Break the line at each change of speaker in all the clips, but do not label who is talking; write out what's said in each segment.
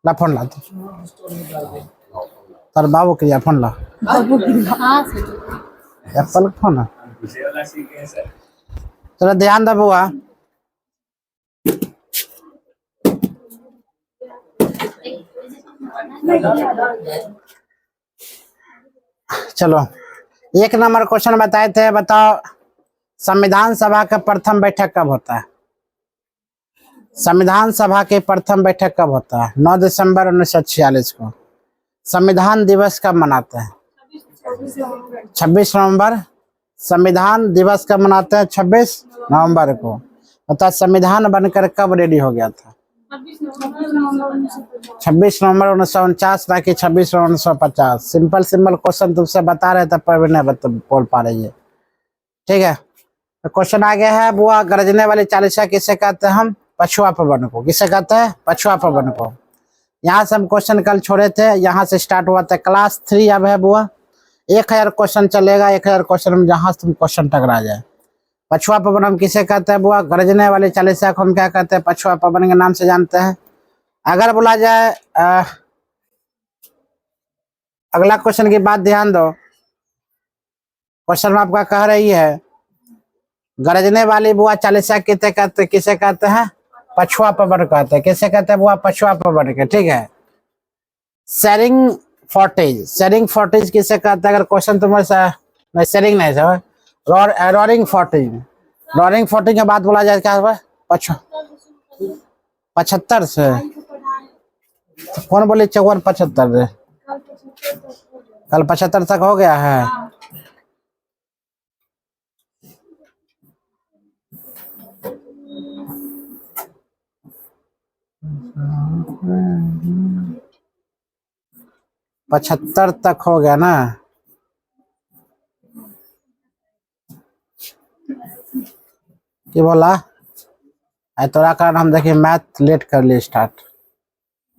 ला phone ला तार बाबू के phone ला Apple phone है थोड़ा ध्यान दे बुआ। चलो 1 नंबर क्वेश्चन बताए थे, बताओ संविधान सभा का प्रथम बैठक कब होता है? संविधान सभा की प्रथम बैठक कब होता है? 9 दिसंबर 1946 को। संविधान दिवस कब मनाते हैं? 26 नवंबर। संविधान दिवस कब मनाते हैं? 26 नवंबर को। बता संविधान बनकर कब रेडी हो गया था? 26 नवंबर 1949 ना कि 26 नवंबर 1950। सिंपल क्वेश्चन तुमसे बता रहे थे पर भी नहीं बोल पा रही है। ठीक है, तो क्वेश्चन आ गया है बुआ, गरजने वाली चालीसा किसे कहते हैं हम? पछुआ पवन को। किसे कहते हैं? पछुआ पवन को। यहाँ से हम क्वेश्चन कल छोड़े थे, यहाँ से स्टार्ट हुआ था क्लास 3 अब है बुआ। 1000 क्वेश्चन चलेगा, 1000 क्वेश्चन में जहाँ से तुम क्वेश्चन टकरा जाए। पछुआ पवन हम किसे कहते हैं बुआ? गरजने वाली चालीसा को हम क्या कहते हैं? पछुआ पवन के नाम से जानते हैं। अगर बोला जाए अगला क्वेश्चन की बात ध्यान दो, क्वेश्चन में आपका कह रही है गरजने वाली बुआ चालीसा किसे कहते हैं? पछुआ पवन कहते हैं। किसे कहते हैं बुआ? पछुआ पवन के। ठीक है, शेरिंग फोर्टेज किसे कहते हैं? अगर क्वेश्चन तुम्हारे शेरिंग नहीं है, रोरिंग फोर्टेज के बाद बोला जाए क्या हुआ? 75 से तो कौन बोले 54-75? कल 75 तक हो गया है। पचहत्तर तक हो गया ना? क्या बोला? तोरा कारण हम देखिए मैथ लेट कर लिए स्टार्ट,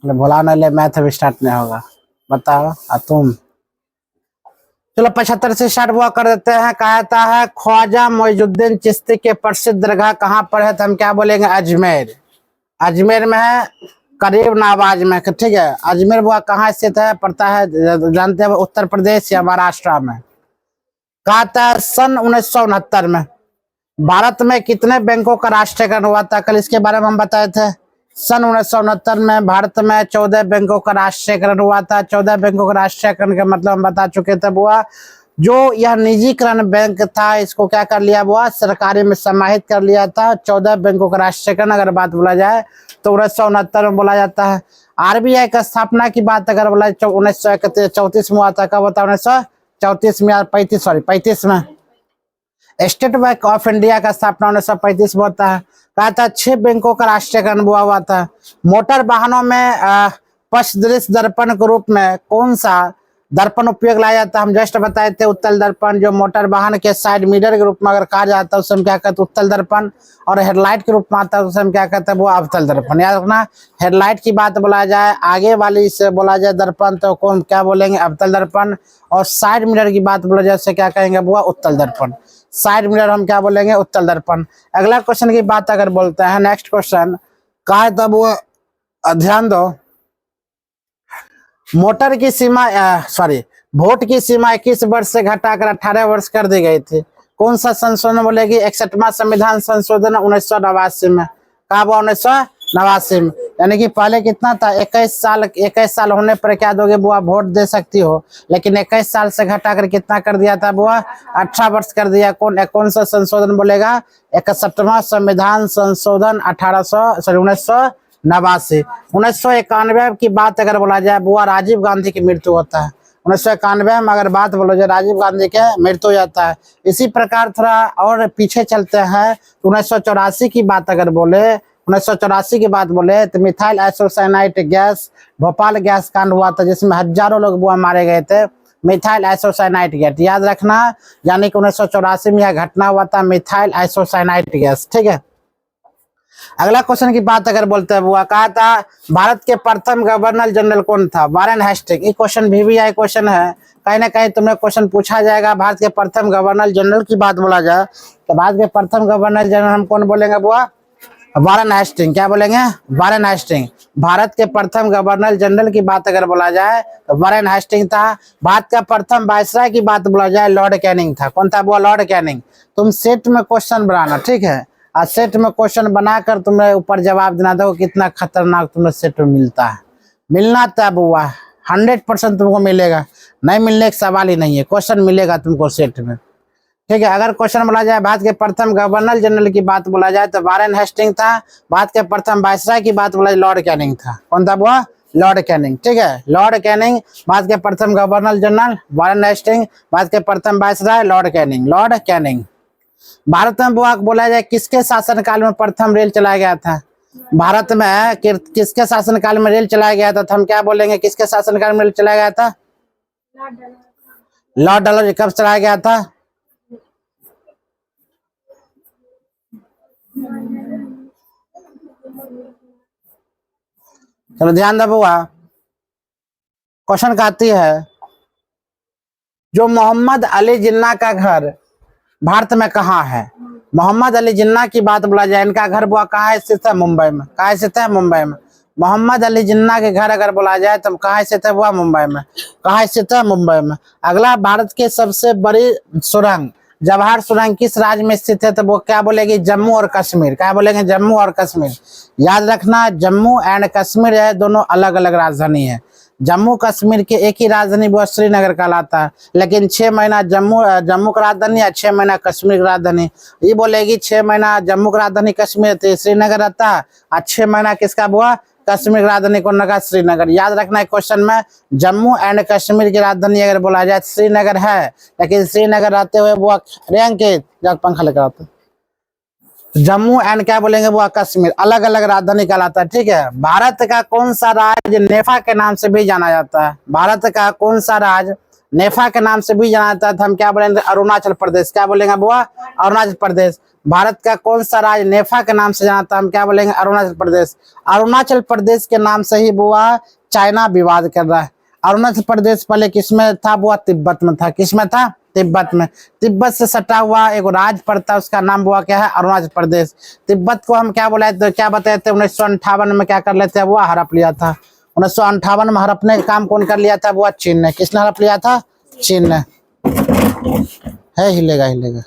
बोला नहीं ले मैथ अभी स्टार्ट नहीं होगा। बताओ तुम। चलो 75 से स्टार्ट हुआ कर देते हैं। कहता है ख्वाजा मोइजुद्दीन चिश्ती के प्रसिद्ध दरगाह कहाँ पर है? तो हम क्या बोलेंगे? अजमेर। अजमेर में है, करीब नाबाज में। ठीक है, अजमेर वो कहाँ स्थित है पता है? जानते हैं, उत्तर प्रदेश या महाराष्ट्र में। कहता है सन 1969 में भारत में कितने बैंकों का राष्ट्रीयकरण हुआ था? कल इसके बारे में हम बताए थे। सन 1969 में भारत में 14 बैंकों का राष्ट्रीयकरण हुआ था। 14 बैंकों का राष्ट्रीयकरण का मतलब हम बता चुके थे बुआ। जो यह निजीकरण बैंक था इसको क्या कर लिया बुआ? सरकारी में समाहित कर लिया था। 14 बैंकों का राष्ट्रीयकरण अगर बात बोला जाए तो 1969 में बोला जाता है। आरबीआई का स्थापना की बात अगर बोला 1934 में हुआ था। कब होता है? 1934 में, 35 में। स्टेट बैंक ऑफ इंडिया का स्थापना 1935 में होता है। कहा था 6 बैंकों का राष्ट्रीयकरण हुआ था। मोटर वाहनों में पश्चदृश्य दर्पण के रूप में कौन सा दर्पण उपयोग लाया जाता है? हम जस्ट बताए थे उत्तल दर्पण, जो मोटर वाहन के साइड मिरर के रूप में अगर कहा जाता है उसे हम क्या कहते हैं? उत्तल दर्पण। और हेडलाइट के रूप में आता है उसे हम क्या कहते हैं? वो अवतल दर्पण। याद रखना, हेडलाइट की बात बोला जाए, आगे वाली से बोला जाए दर्पण तो कौन क्या बोलेंगे? अवतल दर्पण। और साइड मिरर की बात बोला जाए उसे क्या कहेंगे? वो उत्तल दर्पण। साइड मिरर हम क्या बोलेंगे? उत्तल दर्पण। अगला क्वेश्चन की बात अगर बोलते हैं, नेक्स्ट क्वेश्चन कहा है तब वो ध्यान दो। मोटर की सीमा वोट की सीमा 21 वर्ष से घटाकर 18 वर्ष कर दी गई थी। कौन सा संशोधन बोलेगी? 61वां संविधान संशोधन 1989 में। कहा वो 1989 में। यानी कि पहले कितना था? 21 साल होने पर क्या दोगे बुआ? वोट दे सकती हो। लेकिन 21 साल से घटाकर कितना कर दिया था बुआ? 18 वर्ष कर दिया। कौन सा संशोधन बोलेगा? 61वां संविधान संशोधन 1991 की बात अगर बोला जाए बुआ, राजीव गांधी की मृत्यु होता है। 1991 में अगर बात बोलो जाए राजीव गांधी के मृत्यु हो जाता है। इसी प्रकार थोड़ा और पीछे चलते हैं तो 1984 की बात अगर बोले, 1984 की बात बोले तो methyl isocyanate gas, Bhopal gas कांड हुआ था जिसमें हजारों लोग बुआ मारे गए थे। मिथाइल आइसोसाइनाइट गैस याद रखना, यानी कि 1984 में यह घटना हुआ था, मिथाइल आइसोसाइनाइट गैस। ठीक है, अगला क्वेश्चन की बात अगर बोलते हैं बुआ, कहा था भारत के प्रथम गवर्नर जनरल कौन था? Warren Hasting. ये क्वेश्चन VVI क्वेश्चन है, कहीं ना कहीं तुम्हें क्वेश्चन पूछा जाएगा। भारत के प्रथम गवर्नर जनरल की बात बोला जाए तो भारत के प्रथम गवर्नर जनरल हम कौन बोलेंगे बुआ? वारेन हेस्टिंग, क्या बोलेंगे? Warren Hasting. भारत के प्रथम गवर्नर जनरल की बात अगर बोला जाए तो वारेन हेस्टिंग था। भारत का प्रथम वायसराय की बात बोला जाए लॉर्ड कैनिंग था। कौन था वो? Lord Canning. तुम सेट में क्वेश्चन बनाना, ठीक है, और सेट में क्वेश्चन बनाकर तुम्हें ऊपर जवाब देना था। कितना खतरनाक तुम्हें सेट में मिलता है, मिलना तब हुआ 100% तुमको मिलेगा, नहीं मिलने का सवाल ही नहीं है, क्वेश्चन मिलेगा तुमको सेट में, ठीक है। अगर क्वेश्चन बोला जाए भारत के प्रथम गवर्नर जनरल की बात बोला जाए तो वारेन हेस्टिंग था। भारत के प्रथम वायसराय की बात बोला जाए लॉर्ड कैनिंग था। कौन था वो? लॉर्ड कैनिंग, ठीक है। लॉर्ड कैनिंग भारत के प्रथम governor general, Warren Hasting Bharat के प्रथम viceroy Lord Canning, Lord Canning. Bharat में वो बोला जाए किसके शासनकाल में प्रथम रेल चलाया गया था? भारत में किसके शासनकाल में रेल चलाया गया था? तो हम क्या बोलेंगे, किसके शासनकाल में रेल चलाया गया था? लॉर्ड डलहौजी। कब चलाया गया था? चलो ध्यान दो बुआ, क्वेश्चन कहती है जो मोहम्मद अली जिन्ना का घर भारत में कहाँ है? मोहम्मद अली जिन्ना की बात बोला जाए, इनका घर बुआ कहाँ स्थित है? मुंबई में। कहाँ स्थित है? मुंबई में। मोहम्मद अली जिन्ना के घर अगर बोला जाए तो कहाँ स्थित है? बुआ मुंबई में। कहाँ स्थित है? मुंबई में। अगला, भारत की सबसे बड़ी सुरंग जवाहर सुरंग किस राज्य में स्थित है? तो वो क्या बोलेगी? जम्मू और कश्मीर। क्या बोलेंगे? जम्मू और कश्मीर। याद रखना, जम्मू एंड कश्मीर है, दोनों अलग अलग राजधानी है। जम्मू कश्मीर के एक ही राजधानी वो श्रीनगर कहलाता है, लेकिन 6 महीना जम्मू का राजधानी या 6 महीना कश्मीर की राजधानी। ये बोलेगी 6 महीना जम्मू का राजधानी कश्मीर तो श्रीनगर रहता है, और 6 महीना किसका हुआ? कश्मीर की राजधानी कौन लगा? श्रीनगर। याद रखना है क्वेश्चन में, जम्मू एंड कश्मीर की राजधानी अगर बोला जाए श्रीनगर है, लेकिन श्रीनगर रहते हुए वो अंकित जब पंखा लेकर आते, जम्मू एंड क्या बोलेंगे वो कश्मीर, अलग अलग राजधानी कहलाता है, ठीक है। भारत का कौन सा राज्य नेफा के नाम से भी जाना जाता है? भारत का कौन सा राज्य नेफा के नाम से भी जाना जाता है? तो हम क्या बोलेंगे? अरुणाचल प्रदेश। क्या बोलेंगे बुआ? अरुणाचल प्रदेश। भारत का कौन सा राज्य नेफा के नाम से जाना था? हम क्या बोलेंगे? अरुणाचल प्रदेश। अरुणाचल प्रदेश के नाम से ही बुआ चाइना विवाद कर रहा है। अरुणाचल प्रदेश पहले किसमें था बुआ? तिब्बत में था। किसमें था? तिब्बत में। तिब्बत से सटा हुआ एक राज्य पड़ता है, उसका नाम हुआ क्या है? अरुणाचल प्रदेश। तिब्बत को हम क्या बोले तो क्या बताए थे? 1958 में क्या कर लेते हैं? वो हड़प लिया था। 1958 में हड़पने का काम कौन कर लिया था? वो चीन ने। किसने हड़प लिया था? चीन ने। है, हिलेगा हिलेगा।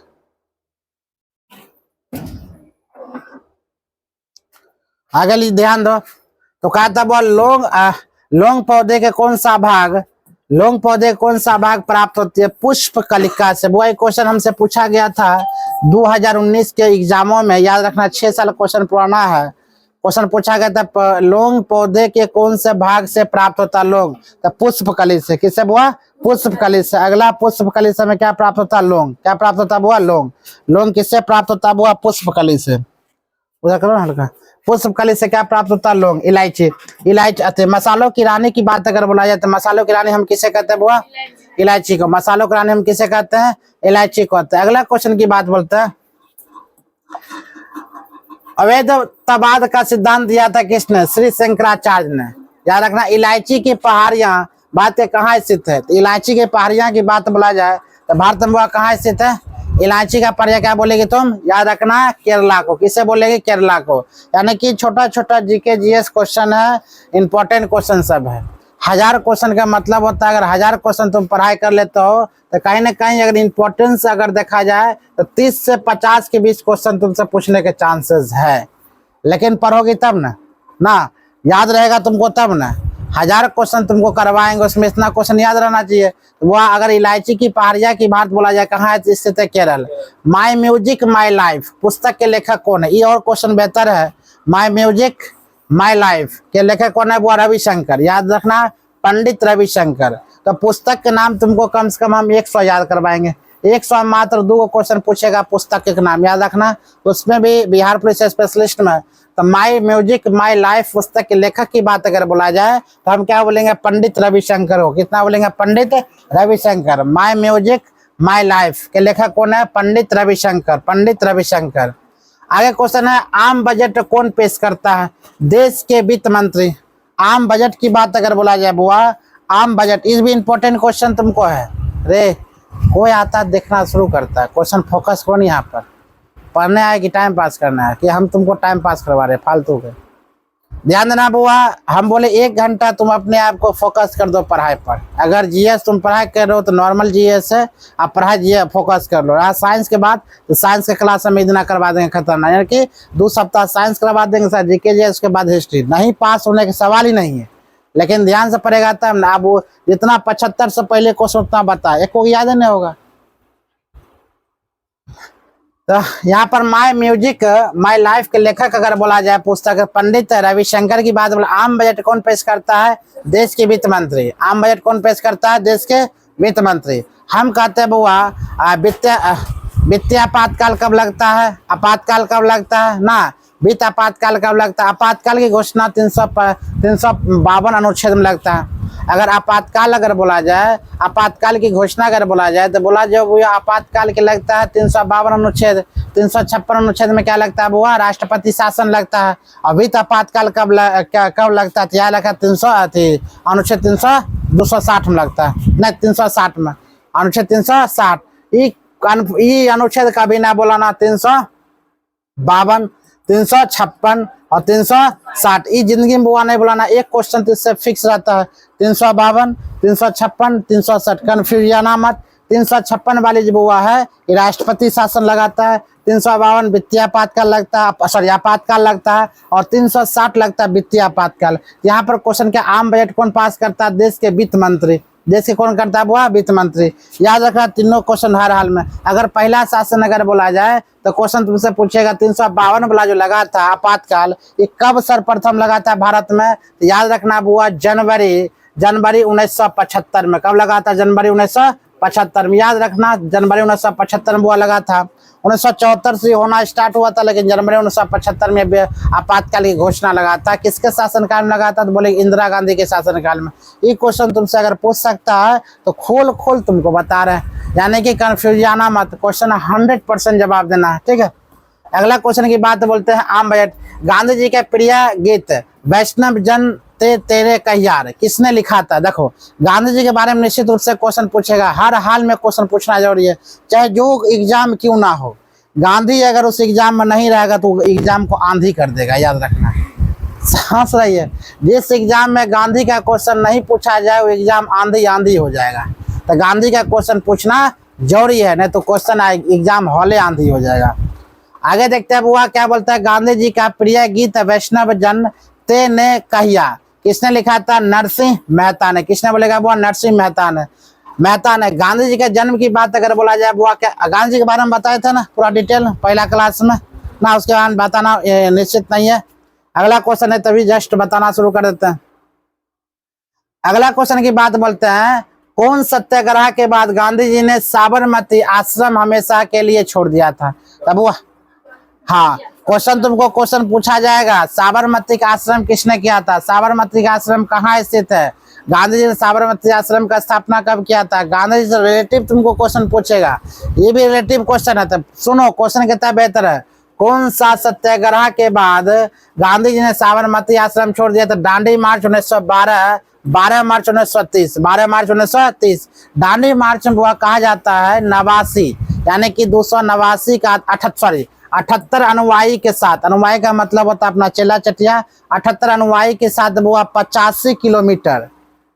आगे ध्यान दो, तो कहा था वो लौंग पौधे के कौन सा भाग, लौंग पौधे कौन सा भाग प्राप्त होती है? पुष्प कलिका से। वो एक क्वेश्चन हमसे पूछा गया था 2019 के एग्जामों में, याद रखना, 6 साल क्वेश्चन पुराना है। क्वेश्चन पूछा गया था लौंग पौधे के कौन से भाग से प्राप्त होता है लौंग? तो पुष्प कली से। किससे बुआ? पुष्प कली से। अगला, पुष्प कली से में क्या प्राप्त होता है? लौंग। क्या प्राप्त होता है बुआ? लौंग। लौंग किससे प्राप्त होता है बुआ? पुष्प कली से। उधर करो हल्का। पुष्प कली से क्या प्राप्त होता है? लौंग। इलायची। इलायची। मसालों की रानी की बात अगर बोला जाए तो मसालों की रानी हम किसे कहते हैं बुआ? इलायची को। मसालों की रानी हम किसे कहते हैं? इलायची को कहते हैं। अगला क्वेश्चन की बात बोलते हैं, अवैध तबाद का सिद्धांत दिया था किसने? श्री शंकराचार्य ने। याद रखना, इलायची की पहाड़ियां बातें कहाँ स्थित है? तो इलायची की पहाड़ियां की बात बोला जाए तो भारत में वह कहाँ स्थित है? इलायची का पहाड़ियां क्या बोलेगी तुम? याद रखना, केरला को। किसे बोलेगी? केरला को। यानी कि छोटा छोटा जीके जीएस क्वेश्चन है, इंपॉर्टेंट क्वेश्चन सब है। 1000 क्वेश्चन का मतलब होता है अगर 1000 क्वेश्चन तुम पढ़ाई कर लेते हो तो कहीं ना कहीं अगर इंपॉर्टेंस अगर देखा जाए तो 30 से 50 के बीच क्वेश्चन तुमसे पूछने के चांसेस है, लेकिन पढ़ोगी तब ना याद रहेगा तुमको तब ना। 1000 क्वेश्चन तुमको करवाएंगे, उसमें इतना क्वेश्चन याद रहना चाहिए। तो वह अगर इलायची की पहाड़िया की बात बोला जाए कहाँ है? स्थित है केरल। माई म्यूजिक माई लाइफ पुस्तक के लेखक कौन है? ये और क्वेश्चन बेहतर है। माई म्यूजिक माई लाइफ के लेखक कौन है? वो रविशंकर। याद रखना, पंडित रविशंकर। तो पुस्तक के नाम तुमको कम से कम हम 100 याद करवाएंगे। 100 मात्र 2 क्वेश्चन पूछेगा पुस्तक के नाम, याद रखना। उसमें भी बिहार पुलिस स्पेशलिस्ट में तो माई म्यूजिक माई लाइफ पुस्तक के लेखक की बात अगर बोला जाए तो हम क्या बोलेंगे? पंडित रविशंकर हो। कितना बोलेंगे? पंडित रविशंकर। माई म्यूजिक माई लाइफ के लेखक कौन है? पंडित रविशंकर। पंडित रविशंकर। आगे क्वेश्चन है, आम बजट कौन पेश करता है? देश के वित्त मंत्री। आम बजट की बात अगर बोला जाए बुआ, आम बजट, इस भी इंपॉर्टेंट क्वेश्चन तुमको है रे। कोई आता देखना शुरू करता है क्वेश्चन, फोकस कौन यहाँ पर? पढ़ने आए कि टाइम पास करना है, कि हम तुमको टाइम पास करवा रहे फालतू के। ध्यान देना बुआ, हम बोले 1 घंटा तुम अपने आप को फोकस कर दो पढ़ाई पर। अगर जीएस तुम पढ़ाई कर रहे हो तो नॉर्मल जीएस है, आप पढ़ाई जीएस फोकस कर लो। साइंस के बाद तो साइंस के क्लास हम इतना करवा देंगे खतरनाक, यानी कि 2 सप्ताह साइंस करवा देंगे सर, जीके जीएस, उसके बाद हिस्ट्री। नहीं पास होने के सवाल ही नहीं है, लेकिन ध्यान से पढ़ेगा तब ना। अब वो जितना 75 से पहले क्वेश्चन उतना बता, एक को याद नहीं होगा। तो यहाँ पर माय म्यूजिक माय लाइफ के लेखक अगर बोला जाए पुस्तक पंडित रविशंकर की बात बोला। आम बजट कौन पेश करता है? देश के वित्त मंत्री। आम बजट कौन पेश करता है? देश के वित्त मंत्री। हम कहते हैं बुआ वित्तीय आपातकाल कब लगता है? आपातकाल कब लगता है ना? वित्त आपातकाल कब लगता है? आपातकाल की घोषणा 352 अनुच्छेद में लगता है। अगर आपातकाल अगर बोला जाए, आपातकाल की घोषणा अगर बोला जाए तो बोला जो वो आपातकाल के लगता है 352 अनुच्छेद। 356 अनुच्छेद में क्या लगता है बुआ? राष्ट्रपति शासन लगता है। अभी तो आपातकाल कब लगता है? यहाँ लगा 300 अनुच्छेद 260 में लगता है, नहीं 360 में, अनुच्छेद 360। ये अनुच्छेद कभी ना बोला ना 352, 356 और 360। ये जिंदगी में बुआ नहीं बुलाना, एक क्वेश्चन तो इससे फिक्स रहता है 352, 356, 360। कन्फ्यूजन मत। 356 वाली जो बुआ है ये राष्ट्रपति शासन लगाता है, 352 वित्तीय आपातकाल लगता है, सॉरी आपातकाल लगता है, और 360 लगता है वित्तीय आपातकाल। यहाँ पर क्वेश्चन क्या, आम बजट कौन पास करता है? देश के वित्त मंत्री। देश के कौन करता है बुआ? वित्त मंत्री। याद रखना तीनों क्वेश्चन हर हाल में। अगर पहला शासन अगर बोला जाए तो क्वेश्चन तुमसे पूछेगा 352 वाला जो लगा था आपातकाल, ये कब सर्वप्रथम लगा था भारत में? तो याद रखना बुआ जनवरी 1975 में। कब लगा था? जनवरी 1975 में। याद रखना जनवरी 1975 में बुआ लगा था। 1974 से होना स्टार्ट हुआ था, लेकिन जनवरी 1975 में आपातकाल की घोषणा लगा था। किसके शासनकाल में लगा था? तो बोले इंदिरा गांधी के शासनकाल में। ये क्वेश्चन तुमसे अगर पूछ सकता है तो खोल तुमको बता रहे हैं, यानी कि कंफ्यूजन मत। क्वेश्चन 100% जवाब देना है, ठीक है। अगला क्वेश्चन की बात बोलते हैं आम बजट। गांधी जी के प्रिय गीत वैष्णव जन तेरे कहियार किसने लिखा था? देखो गांधी जी के बारे में निश्चित रूप से क्वेश्चन पूछेगा, हर हाल में क्वेश्चन पूछना जरूरी है, चाहे जो एग्जाम क्यों ना हो। गांधी अगर उस एग्जाम में नहीं रहेगा तो एग्जाम को आंधी कर देगा, याद रखना। हंस रही है। जिस एग्जाम में गांधी का क्वेश्चन नहीं पूछा जाए वो एग्जाम आंधी हो जाएगा। तो गांधी का क्वेश्चन पूछना जरूरी है, नहीं तो क्वेश्चन एग्जाम हॉले आंधी हो जाएगा। आगे देखते हैं बुआ क्या बोलता है। गांधी जी का प्रिय गीत वैष्णव जन तेने कहिया किसने लिखा था? नरसिंह मेहता ने। किसने बोलेगा बुआ? नरसिंह मेहता ने। गांधी जी के जन्म की बात अगर बोला जाए बुआ, क्या गांधी जी के बारे में बताए थे ना पूरा डिटेल पहला क्लास में ना, उसके बाद बताना निश्चित नहीं है। अगला क्वेश्चन है तभी जस्ट बताना शुरू कर देते हैं। अगला क्वेश्चन की बात बोलते हैं, कौन सत्याग्रह के बाद गांधी जी ने साबरमती आश्रम हमेशा के लिए छोड़ दिया था? तब वो हाँ तुमको क्वेश्चन पूछा जाएगा, साबरमती का आश्रम किसने किया था? साबरमती का आश्रम कहाँ स्थित है? गांधी जी ने साबरमती आश्रम का स्थापना कब किया था? गांधी जी से रिलेटिव तुमको क्वेश्चन पूछेगा, ये भी रिलेटिव क्वेश्चन है। तो सुनो क्वेश्चन कितना बेहतर है। कौन सा सत्याग्रह के बाद गांधी जी ने साबरमती आश्रम छोड़ दिया था? दांडी मार्च 1912, 12 मार्च 1930, 12 मार्च 1930। दांडी मार्च में वह कहा जाता है नवासी, यानी कि 289 का 78 अनुयायी के साथ, अनुयायी का मतलब होता है अपना चेला चटिया, 78 अनुयायी के साथ वो 85 किलोमीटर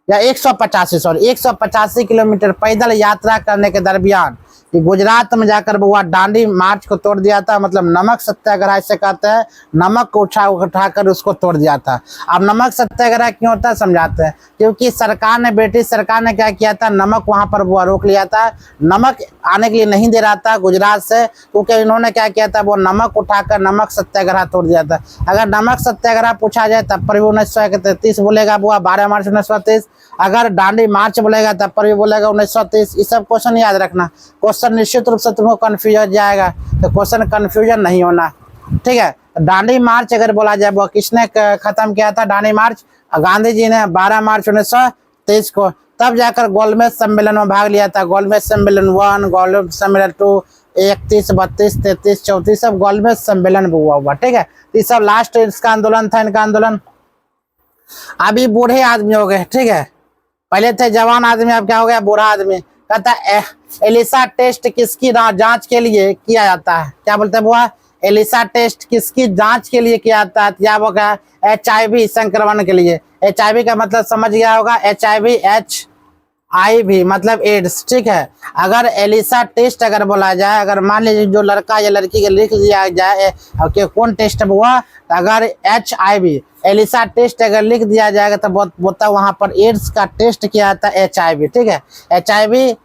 या 185 किलोमीटर पैदल यात्रा करने के दरमियान कि गुजरात में जाकर बुआ दांडी मार्च को तोड़ दिया था। मतलब नमक सत्याग्रह से कहते हैं, नमक को उठाकर उसको तोड़ दिया था। अब नमक सत्याग्रह क्यों होता है समझाते हैं। क्योंकि सरकार ने, ब्रिटिश सरकार ने क्या किया था, नमक वहां पर बुआ रोक लिया था, नमक आने के लिए नहीं दे रहा था गुजरात से, क्योंकि इन्होंने क्या किया था, वो नमक उठाकर नमक सत्याग्रह तोड़ दिया था। अगर नमक सत्याग्रह पूछा जाए तब पर भी 1931 बोलेगा बुआ, 12 मार्च 1930। अगर दांडी मार्च बोलेगा तब पर भी बोलेगा 1930। ये सब क्वेश्चन याद रखना। क्वेश्चन निश्चित रूप से तुमको कंफ्यूज हो जाएगा, तो क्वेश्चन कंफ्यूजन नहीं होना, ठीक है। दांडी मार्च अगर बोला जाए वो किसने खत्म किया था? दांडी मार्च गांधी जी ने 12 मार्च 1930 को। तब जाकर गोलमेज सम्मेलन में भाग लिया था। गोलमेज सम्मेलन 1, गोलमेज सम्मेलन 2, 31, 32, 33, 34 सब गोलमेज सम्मेलन में हुआ, ठीक है। ये सब लास्ट इसका आंदोलन था, इनका आंदोलन। अभी बूढ़े आदमी हो गए, ठीक है। पहले थे जवान आदमी, अब क्या हो गया? बूढ़ा आदमी। कहता है एलिसा टेस्ट किसकी जांच के लिए किया जाता है? क्या बोलते हैं बुआ? एलिसा टेस्ट किसकी जांच के लिए किया जाता है? क्या वो क्या? HIV संक्रमण के लिए। HIV का मतलब समझ गया होगा, HIV HIV मतलब एड्स, ठीक है। अगर एलिसा टेस्ट अगर बोला जाए, अगर मान लीजिए जो लड़का या लड़की के लिख दिया जाए कि कौन टेस्ट हुआ, तो अगर HIV एलिसा टेस्ट अगर लिख दिया जाएगा तो बोलता वहां पर एड्स का टेस्ट किया जाता है, HIV, ठीक है। HIV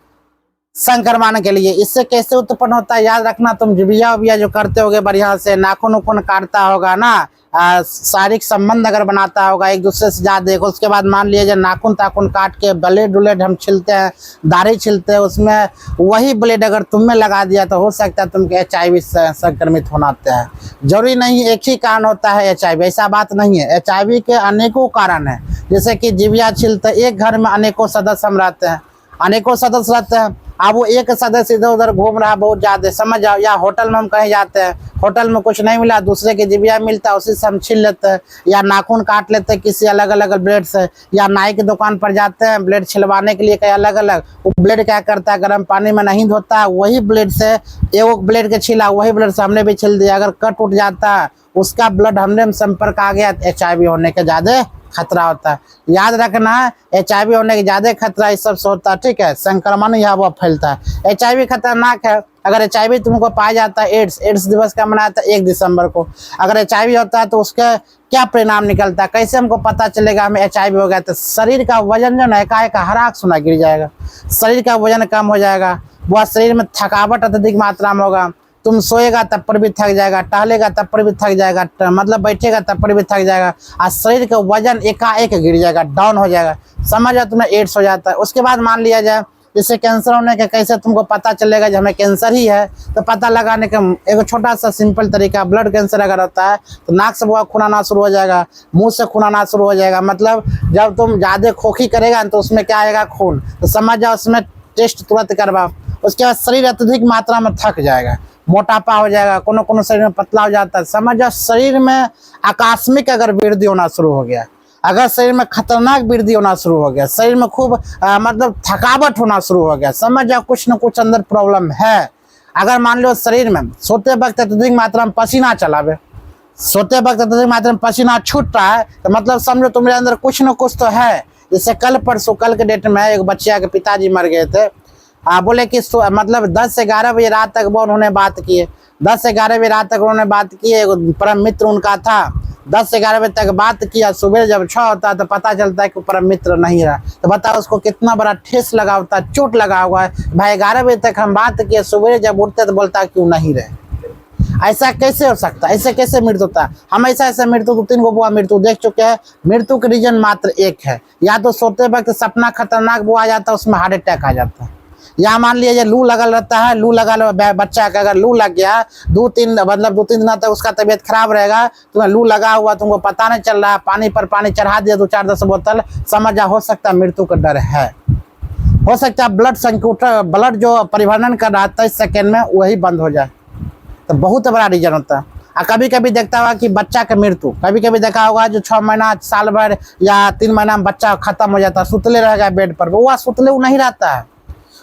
संक्रमण के लिए। इससे कैसे उत्पन्न होता है याद रखना। तुम जिबिया उबिया जो करते होगे बढ़िया से, नाखून उखून काटता होगा ना, शारीरिक संबंध अगर बनाता होगा एक दूसरे से ज्यादा, उसके बाद मान लीजिए नाखून ताखून काट के ब्लेड उलेड हम छिलते हैं, दाढ़ी छिलते हैं, उसमें वही ब्लेड अगर तुम में लगा दिया तो हो सकता है तुमको HIV संक्रमित होना है। जरूरी नहीं एक ही कारण होता है HIV, ऐसा बात नहीं है। HIV के अनेकों कारण है, जैसे कि जिबिया छिलते, एक घर में अनेकों सदस्य हम रहते हैं, अनेकों सदस्य रहते हैं। अब वो एक सदस्य इधर उधर घूम रहा है बहुत ज्यादा, समझ जाओ। या होटल में हम कहीं जाते हैं, होटल में कुछ नहीं मिला, दूसरे के जिबिया मिलता है, उसी से हम छील लेते हैं, या नाखून काट लेते हैं किसी अलग अलग ब्लेड से, या नाई की दुकान पर जाते हैं ब्लेड छिलवाने के लिए कहीं अलग अलग। वो ब्लेड क्या करता है, गर्म पानी में नहीं धोता है, वही ब्लेड से एक ब्लेड के छिला, वही ब्लेड से हमने भी छिल दिया। अगर कट उठ जाता है, उसका ब्लड हमने संपर्क आ गया, HIV होने के ज्यादा खतरा होता है। याद रखना, HIV होने के ज्यादा खतरा इस सब से होता है, ठीक है। संक्रमण यहाँ वो फैलता है। HIV खतरनाक है। अगर HIV तुमको पाया जाता है, एड्स दिवस का मनाया जाता है 1 दिसंबर को। अगर HIV होता है तो उसका क्या परिणाम निकलता है, कैसे हमको पता चलेगा हमें HIV हो गया? तो शरीर का वजन जो है का हराक सुना गिर जाएगा, शरीर का वजन कम हो जाएगा, वह शरीर में थकावट अत्यधिक मात्रा में होगा। तुम सोएगा तब पर भी थक जाएगा, टहलेगा तब पर भी थक जाएगा, मतलब बैठेगा तब पर भी थक जाएगा, और शरीर का वजन एकाएक गिर जाएगा, डाउन हो जाएगा। समझ जाओ तुम्हें एड्स हो जाता है। उसके बाद मान लिया जाए जैसे कैंसर होने के, कैसे तुमको पता चलेगा कि हमें कैंसर ही है? तो पता लगाने का एक छोटा सा सिंपल तरीका, ब्लड कैंसर अगर होता है तो नाक से खून आना शुरू हो जाएगा, मुंह से खून आना शुरू हो जाएगा। मतलब जब तुम ज्यादा खोखी करेगा तो उसमें क्या आएगा, खून। तो समझ जाओ उसमें टेस्ट तुरंत करवाओ। उसके बाद शरीर अत्यधिक मात्रा में थक जाएगा, मोटापा हो जाएगा, कोनो शरीर में पतला हो जाता है। समझ जाओ शरीर में आकस्मिक अगर वृद्धि होना शुरू हो गया, अगर शरीर में खतरनाक वृद्धि होना शुरू हो गया, शरीर में खूब मतलब थकावट होना शुरू हो गया, समझ जाओ कुछ न कुछ अंदर प्रॉब्लम है। अगर मान लो शरीर में सोते वक्त अत्यधिक मात्रा में पसीना चलावे, सोते वक्त अत्यधिक मात्रा में पसीना छूट रहा है, तो मतलब समझो तुम्हारे अंदर कुछ न कुछ तो है। जैसे कल के डेट में एक बच्चा के पिताजी मर गए थे। बोले कि मतलब 10 से 11 बजे रात तक वो उन्होंने बात किए, 10 से 11 बजे रात तक उन्होंने बात किए। परम मित्र उनका था, 10 से 11 बजे तक बात किया। सुबह जब 6 होता है तो पता चलता है कि परम मित्र नहीं रहा। तो बताओ उसको कितना बड़ा ठेस लगा होता है, चोट लगा हुआ है। भाई 11 बजे तक हम बात किए, सुबह जब उठते तो बोलता क्यों नहीं रहे। ऐसा कैसे हो सकता है? ऐसे कैसे मृत्यु होता है? हम ऐसा मृत्यु 2-3 गो बुआ मृत्यु देख चुके हैं। मृत्यु का रीजन मात्र एक है, या तो सोते वक्त सपना खतरनाक बुआ आ जाता है, उसमें हार्ट अटैक आ जाता है, या मान लीजिए लू लगल रहता है, लू लगा लो बच्चा का, अगर लू लग गया 2-3 दिन तक उसका तबीयत खराब रहेगा, तुम्हें लू लगा हुआ तुमको पता नहीं चल रहा है, पानी पर पानी चढ़ा दिया 2-4-10 बोतल, समझ जा हो सकता है मृत्यु का डर है। हो सकता है ब्लड जो परिवहन कर रहा है 23 सेकेंड में वही बंद हो जाए, तो बहुत बड़ा रीजन होता है। और कभी कभी देखता होगा कि बच्चा का मृत्यु, कभी कभी देखा होगा जो 6 महीना साल भर या 3 महीना में बच्चा खत्म हो जाता है, सुतले रहेगा बेड पर, वो सुतले वो नहीं रहता है,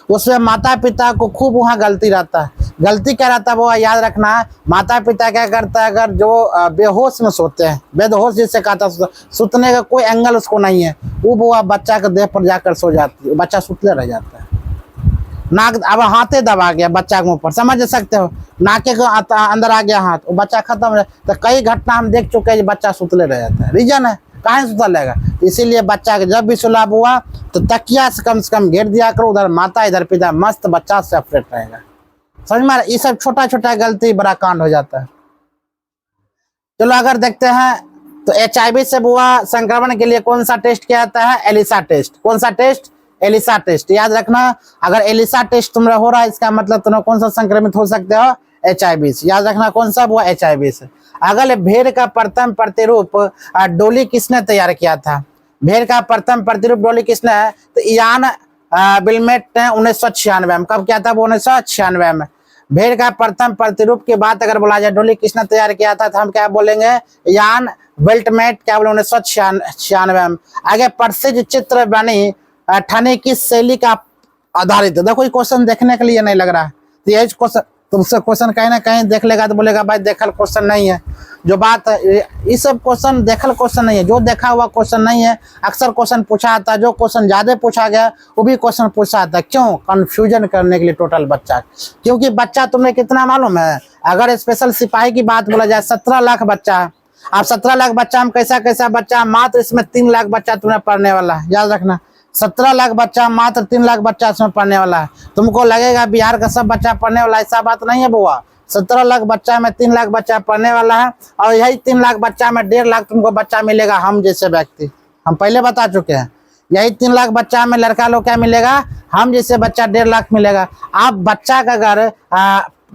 उसमें माता पिता को खूब वहाँ गलती रहता है। गलती क्या रहता है वो याद रखना है। माता पिता क्या करता है, अगर जो बेहोश में सोते हैं, बेहोश जिससे कहता है, सुतने का कोई एंगल उसको नहीं है, वो बच्चा के देह पर जाकर सो जाती है, बच्चा सुतले रह जाता है। नाक अब हाथे दबा गया बच्चा के ऊपर, समझ सकते हो, नाके को अंदर आ गया हाथ, वो बच्चा खत्म हो जाता। तो कई घटना हम देख चुके हैं, बच्चा सुतले रह जाता है। रीजन है कहाँ सुतल रहेगा, इसीलिए बच्चा के जब भी सुलाब हुआ तो तकिया से कम घेर दिया करो, उधर माता इधर पिता, मस्त बच्चा सेपरेट रहेगा। समझ में? ये सब छोटा छोटा गलती बड़ा कांड हो जाता है। चलो अगर देखते हैं तो HIV से बुआ संक्रमण के लिए कौन सा टेस्ट किया जाता है? ELISA test. कौन सा टेस्ट? Elisa test. याद रखना, अगर एलिसा टेस्ट तुम्हारा हो रहा है इसका मतलब तुम कौन सा संक्रमित हो सकते हो? HIV से। याद रखना कौन सा बुआ? HIV से। अगले भेड़ का प्रथम प्रतिरूप डोली किसने तैयार किया था? भेड़ का प्रथम प्रतिरूप डोली किसने है? तो इयान विल्मेट ने 1996 में। कब किया था वो? 1996 में। भेड़ का प्रथम प्रतिरूप की बात अगर बोला जाए डोली किसने तैयार किया था, तो हम क्या बोलेंगे? यान वेल्टमेट। क्या बोले? 1996 में। आगे प्रसिद्ध चित्र बनी ठने की शैली का आधारित है। देखो ये क्वेश्चन देखने के लिए नहीं लग रहा है, तो यही क्वेश्चन तुमसे क्वेश्चन कहीं ना कहीं देख लेगा तो बोलेगा भाई देखल क्वेश्चन नहीं है। जो बात है ये सब क्वेश्चन देखल क्वेश्चन नहीं है, जो देखा हुआ क्वेश्चन नहीं है। अक्सर क्वेश्चन पूछा आता है, जो क्वेश्चन ज्यादा पूछा गया वो भी क्वेश्चन पूछा आता है। क्यों? कंफ्यूजन करने के लिए टोटल बच्चा। क्योंकि बच्चा तुम्हें कितना मालूम है, अगर स्पेशल सिपाही की बात बोला जाए 17 लाख बच्चा, अब 17 लाख बच्चा में कैसा कैसा बच्चा, मात्र इसमें 3 लाख बच्चा तुम्हें पढ़ने वाला है, याद रखना। 17 लाख बच्चा, मात्र 3 लाख बच्चा इसमें पढ़ने वाला है। तुमको लगेगा बिहार का सब बच्चा पढ़ने वाला, ऐसा बात नहीं है बुआ। 17 लाख बच्चा में 3 लाख बच्चा पढ़ने वाला है, और यही 3 लाख बच्चा में 1.5 लाख तुमको बच्चा मिलेगा हम जैसे व्यक्ति। हम पहले बता चुके हैं, यही 3 लाख बच्चा में लड़का लोग क्या मिलेगा, हम जैसे बच्चा 1.5 लाख मिलेगा। आप बच्चा का अगर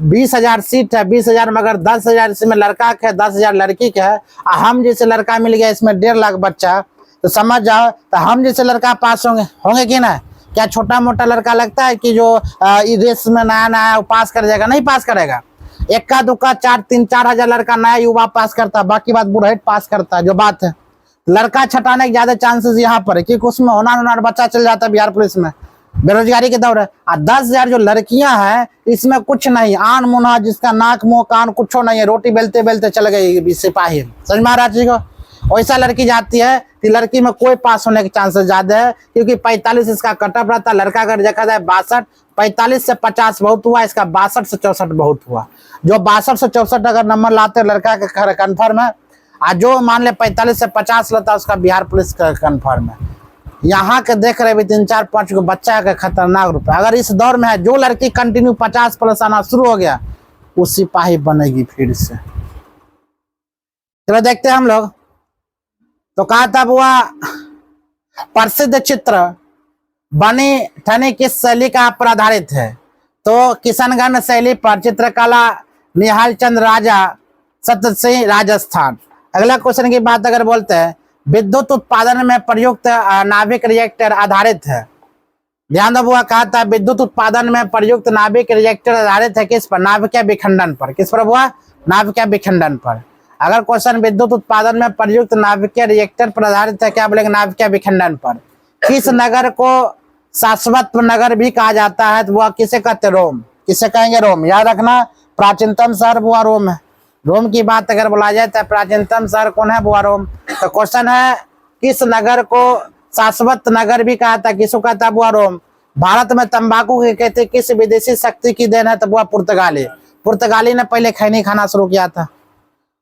20,000 सीट है, 20,000 में अगर 10,000 इसमें लड़का के है, 10,000 लड़की के है, हम जैसे लड़का मिल गया इसमें 1.5 लाख बच्चा, तो समझ जाओ तो हम जैसे लड़का पास होंगे कि ना। क्या छोटा मोटा लड़का लगता है कि जो रेस में नया नया वो पास कर जाएगा? नहीं पास करेगा। इक्का दुक्का 4 हजार लड़का नया युवा पास करता है, बाकी बात बुढ़ेट पास करता है। जो बात है लड़का छटाने के ज्यादा चांसेस यहाँ पर है, क्योंकि उसमें होनार बच्चा चल जाता है बिहार पुलिस में, बेरोजगारी के दौर है। 10,000 जो लड़कियां हैं इसमें कुछ नहीं, आन मुना जिसका नाक मुंह कान कुछ नहीं है, रोटी बेलते बेलते चल गई सिपाही। समझ में आ रहा चीज को? वैसा लड़की जाती है कि लड़की में कोई पास होने के चांसेस ज्यादा है, क्योंकि 45 इसका कटअप रहता है। लड़का अगर देखा जाए 62, 45 से 50 बहुत हुआ, इसका 62 से 64 बहुत हुआ। जो 62 से 64 अगर नंबर लाते लड़का का कन्फर्म है, और जो मान ले 45 से 50 लेता उसका बिहार पुलिस का कन्फर्म है। यहाँ के देख रहे भी 3, 4, 5 को बच्चा का खतरनाक रूप है। अगर इस दौर में है जो लड़की कंटिन्यू 50+ आना शुरू हो गया वो सिपाही बनेगी फिर से। चलो देखते हैं हम लोग। तो कहा था बुआ प्रसिद्ध चित्र बनी ठनी किस शैली का पर आधारित है? तो किशनगढ़ शैली पर चित्रकला निहाल चंद राजा सत्य सिंह राजस्थान। अगला क्वेश्चन की बात अगर बोलते हैं, विद्युत उत्पादन में प्रयुक्त नाभिक रिएक्टर आधारित है। ध्यान दो बुआ, कहा था विद्युत उत्पादन में प्रयुक्त नाभिक रिएक्टर आधारित है किस पर? नाभिकीय विखंडन पर। किस पर बुआ? नाभिकीय विखंडन पर। अगर क्वेश्चन विद्युत उत्पादन में प्रयुक्त नाभिकीय रिएक्टर पर आधारित है, क्या बोलेंगे? नाभिकीय विखंडन पर। किस नगर को शाश्वत नगर भी कहा जाता है? तो वह किसे कहते? रोम। किसे कहेंगे? रोम। याद रखना प्राचीनतम शहर बुआ रोम है। रोम की बात अगर बोला जाए तो प्राचीनतम शहर कौन है? बुआ रोम। तो क्वेश्चन है किस नगर को शाश्वत नगर भी कहा था? किसको कहता है? बुआ रोम। भारत में तंबाकू की खेती किस विदेशी शक्ति की देन है? तो बुआ पुर्तगाली। पुर्तगाली ने पहले खैनी खाना शुरू किया था,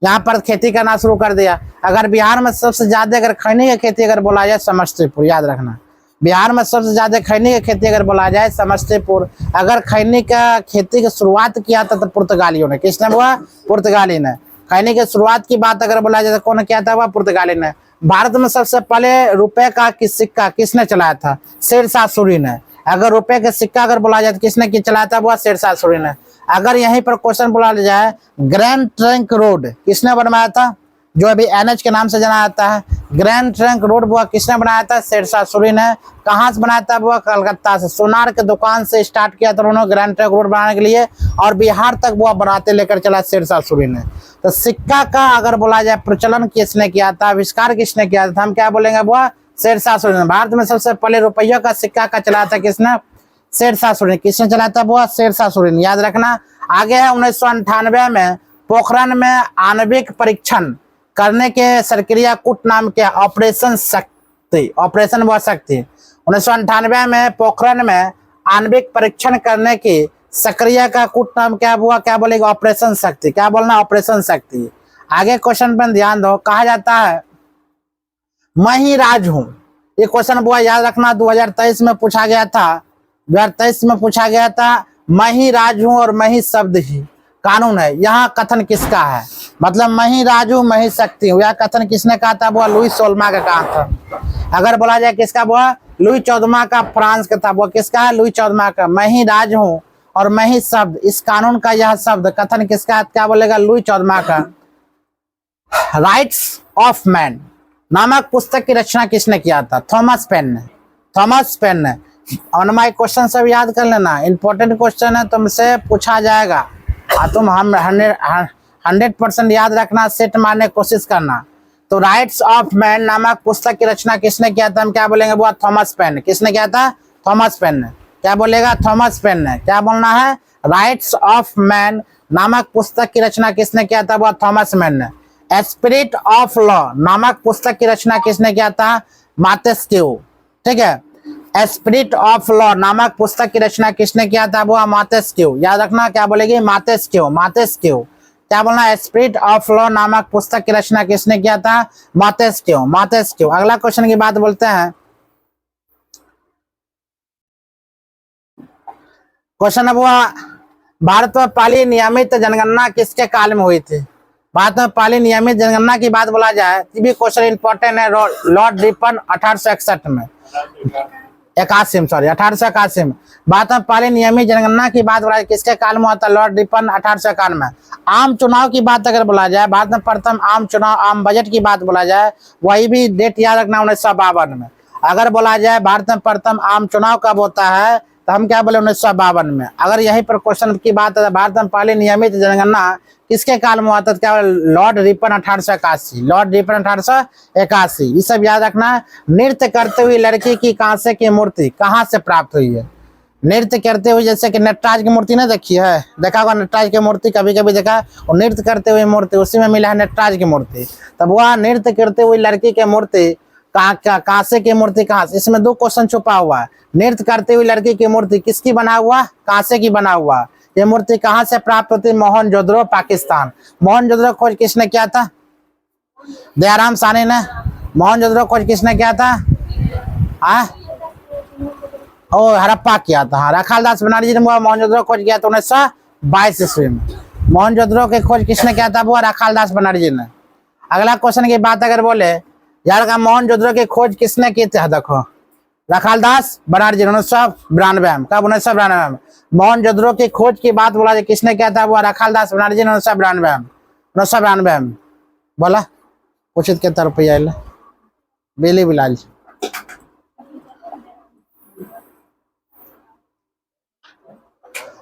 यहाँ पर खेती करना शुरू कर दिया। अगर बिहार में सबसे ज्यादा अगर खैनी की खेती अगर बोला जाए समस्तीपुर। याद रखना बिहार में सबसे ज्यादा खैनी की खेती अगर बोला जाए समस्तीपुर। अगर खैनी का खेती की शुरुआत किया था तो पुर्तगालियों ने। किसने? हुआ पुर्तगाली ने। खैनी की शुरुआत की बात अगर बोला जाए तो कौन किया था? हुआ पुर्तगाली ने। भारत में सबसे पहले रुपए का सिक्का किसने चलाया था? शेरशाह सूरी ने। अगर रुपए का सिक्का अगर बोला जाए तो किसने चलाया था? वो शेरशाह सूरी ने। अगर यहीं पर क्वेश्चन बोला जाए ग्रैंड ट्रंक रोड किसने बनवाया था? जो अभी NH के नाम से जाना जाता है, ग्रैंड ट्रंक रोड वो किसने बनाया था? शेरशाह सूरी ने। कहाँ से बनाया था? वो कलकत्ता से। सोनार के दुकान से स्टार्ट किया था उन्होंने ग्रैंड ट्रंक रोड बनाने के लिए, और बिहार तक वो बनाते लेकर चला शेरशाह सूरी ने। तो सिक्का का अगर बोला जाए प्रचलन किसने किया था, आविष्कार किसने किया था? हम क्या बोलेंगे? वो शेरशाह सूरी ने। भारत में सबसे पहले रुपये का सिक्का का चलाया था किसने? शेरशाह सूरी। किसने चलाया था? वो शेरशाह सूरी। याद रखना। आगे है 1998 में पोखरण में आणविक परीक्षण करने के प्रक्रिया कूट नाम के ऑपरेशन शक्ति। ऑपरेशन व शक्ति 1998 में पोखरण में आणविक परीक्षण करने की प्रक्रिया का कूट नाम क्या हुआ? क्या बोलेगा? ऑपरेशन शक्ति। क्या बोलना? ऑपरेशन शक्ति। आगे क्वेश्चन पर ध्यान दो। कहा जाता है मैं ही राज हूं। ये क्वेश्चन बुआ याद रखना 2023 में पूछा गया था। 2023 में पूछा गया था मैं ही राज हूं और मैं ही शब्द ही कानून है। यहाँ कथन किसका है? मतलब मैं ही राज हूं मैं ही शक्ति हूँ। यह कथन किसने कहा था? वो लुई 16 का कहा था। अगर बोला जाए किसका? वो लुई 14 का, फ्रांस का था। वो किसका है? लुई 14 का। मैं ही राज हूं और मैं ही शब्द, इस कानून का यह शब्द कथन किसका? क्या बोलेगा? लुई 14 का। राइट्स ऑफ मैन नामक पुस्तक की रचना किसने किया था? थॉमस पेन ने। थॉमस पेन ने। ऑन माई क्वेश्चन सब याद कर लेना, इंपॉर्टेंट क्वेश्चन है, तुमसे पूछा जाएगा और तुम हम 100% याद रखना, सेट मारने की कोशिश करना। तो राइट्स ऑफ मैन नामक पुस्तक की रचना किसने किया था? हम क्या बोलेंगे? वो थॉमस पेन। किसने किया था? थॉमस पेन ने। क्या बोलेगा? थॉमस पेन ने। क्या बोलना है? राइट्स ऑफ मैन नामक पुस्तक की रचना किसने किया था? वो थॉमस मैन ने। स्पिरिट ऑफ लॉ नामक पुस्तक की रचना किसने किया था? मॉन्टेस्क्यू। ठीक है, स्पिरिट ऑफ लॉ नामक पुस्तक की रचना किसने किया था? वो मॉन्टेस्क्यू। याद रखना, क्या बोलेगी? Montesquieu, Montesquieu. क्या बोलना? स्पिरिट ऑफ लॉ नामक पुस्तक की रचना किसने किया था? Montesquieu, Montesquieu. अगला क्वेश्चन की बात बोलते हैं। क्वेश्चन है वो, भारत में पहली नियमित जनगणना किसके काल में हुई थी? भारत में पहली नियमित जनगणना की बात बोला जाए तो भी क्वेश्चन इंपॉर्टेंट है। लॉर्ड रिपन 1861 में, 1881 में भारत में पहली नियमित जनगणना की बात बोला जाए किसके काल में हुआ था? लॉर्ड रिपन 1851 में। आम चुनाव की बात अगर बोला जाए, भारत में प्रथम आम चुनाव, आम बजट की बात बोला जाए, वही भी डेट याद रखना 1952 में। अगर बोला जाए भारत में प्रथम आम चुनाव कब होता है तो हम क्या बोले? 1952 में। अगर यही पर क्वेश्चन की बात है, भारत में पहले नियमित जनगणना किसके काल में हुआ था? क्या? Lord Ripon 1881, Lord Ripon 1881। ये सब याद रखना। नृत्य करते हुए लड़की की कांसे की मूर्ति कहाँ से प्राप्त हुई है? नृत्य करते हुए, जैसे कि नटराज की मूर्ति ना देखी है, देखा होगा नटराज की मूर्ति, कभी कभी देखा, और नृत्य करते हुए मूर्ति, उसी में मिला है नटराज की मूर्ति। तब वह नृत्य करते हुए लड़की की मूर्ति कांसे की मूर्ति कहाँ से? इसमें दो क्वेश्चन छुपा हुआ है। नृत्य करते हुए लड़की की मूर्ति किसकी बना हुआ? कांसे की बना हुआ। ये मूर्ति कहाँ से प्राप्त होती है? मोहनजोदड़ो, पाकिस्तान। मोहनजोदड़ो खोज किसने किया था? दयाराम साहनी ने। मोहनजोदड़ो खोज किसने किया था? ओ हड़प्पा किया था। हाँ, रखालदास बनर्जी ने मोहनजोदड़ो खोज किया था 1922 ईस्वी में। मोहनजोदड़ो की खोज किसने किया था? वो रखालदास बनर्जी ने। अगला क्वेश्चन की बात अगर बोले यार का मोहनजोदड़ो की खोज किसने की थी? देखो, रखालदास बनर्जी 1992 में। कब? 1992 में। मोहनजोदड़ो की खोज की बात बोला जाए किसने किया था? वो रखालदास बनर्जी ने 1992 में। बोला उचित के तरफ बिली बिलाल।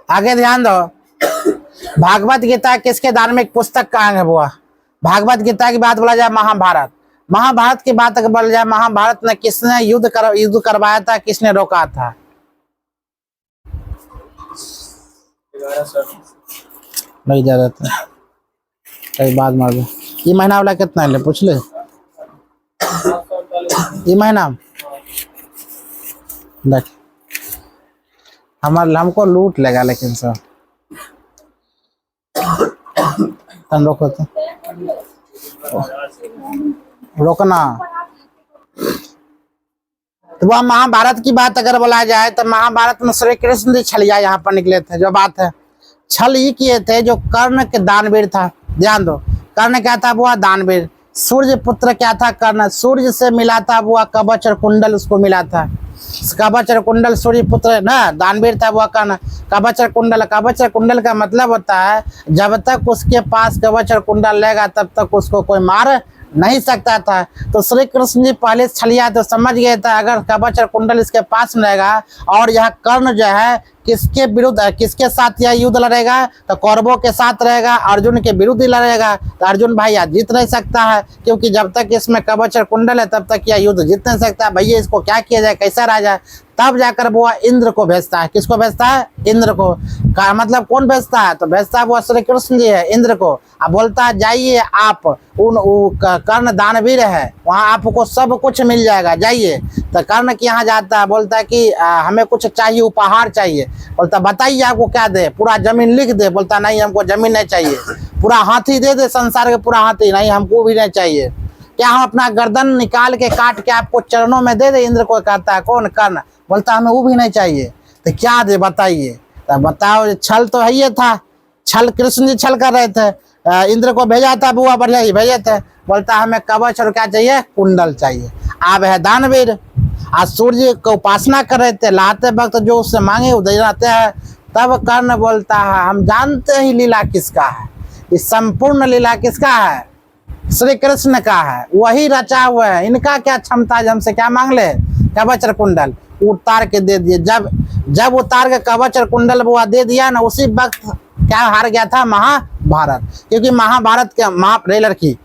आगे ध्यान दो, भागवत गीता किसके धार्मिक पुस्तक का अंग है? हुआ भागवत गीता की बात बोला जाए महाभारत। महाभारत की बात अगर बोला जाए, महाभारत में किसने युद्ध करवाया था? किसने रोका था? नहीं जा रहा था, कई बात मार दो। ये महीना वाला कितना ले पूछ ले। ये महीना देख हमको लूट लेगा, लेकिन सर तुम रोको तो रोकना। तो वह महाभारत की बात अगर बोला जाए तो महाभारत में श्री कृष्ण जी छलिया यहाँ पर निकले थे। जो बात है, छल ही किए थे जो कर्ण के दानवीर था। ध्यान दो, कर्ण क्या था? वो दानवीर। सूर्य पुत्र क्या था? कर्ण। सूर्य से मिला था वो कवच और कुंडल, उसको मिला था कवच और कुंडल। सूर्य पुत्र ना दानवीर था वो कर्ण। कवच और कुंडल, कवच और कुंडल का मतलब होता है जब तक उसके पास कवच और कुंडल रहेगा तब तक उसको कोई मार नहीं सकता था। तो श्री कृष्ण जी पहले छलिया तो समझ गए थे अगर कवच और कुंडल इसके पास में रहेगा और यह कर्ण जो है किसके विरुद्ध, किसके साथ यह युद्ध लड़ेगा? तो कौरवों के साथ रहेगा, अर्जुन के विरुद्ध ही लड़ेगा। तो अर्जुन भाई आज जीत नहीं सकता है, क्योंकि जब तक इसमें कवच और कुंडल है तब तक यह युद्ध जीत नहीं सकता। भैया इसको क्या किया जाए, कैसा रहा जाए? तब जाकर वो इंद्र को भेजता है। किसको भेजता है? इंद्र को। का मतलब कौन भेजता है? तो भेजता है वो श्री कृष्ण जी है, इंद्र को। अब बोलता है जाइए आप, उन कर्ण दानवीर है, वहाँ आपको सब कुछ मिल जाएगा, जाइए। तो कर्ण के यहाँ जाता है, बोलता है कि हमें कुछ चाहिए, उपहार चाहिए। बोलता बताइए आपको क्या दे? पूरा जमीन लिख दे। बोलता नहीं हमको जमीन नहीं चाहिए। पूरा हाथी दे दे, संसार के पूरा हाथी। नहीं हमको भी नहीं चाहिए। क्या हम अपना गर्दन निकाल के काट के आपको चरणों में दे दे? इंद्र को कहता है। कौन? कर्ण। बोलता हमें वो भी नहीं चाहिए। तो क्या दे बताइए? तो बताओ, छल तो है ही था। छल कृष्ण जी छल कर रहे थे, इंद्र को भेजा था, बुआ बढ़िया ही भेजे थे। बोलता हमें कवच और क्या चाहिए? कुंडल चाहिए। आप है दानवीर, आज सूर्य को उपासना कर रहे थे, लाते वक्त जो उससे मांगे वो दे जाते हैं। तब कर्ण बोलता है हम जानते ही लीला किसका है, इस संपूर्ण लीला किसका है? श्री कृष्ण का है, वही रचा हुआ है। इनका क्या क्षमता है हमसे क्या मांग ले? कवच और कुंडल उतार के दे दिए। जब उतार के कवच और कुंडल वो दे दिया ना, उसी वक्त क्या हार गया था? महाभारत। क्योंकि महाभारत के रे लड़की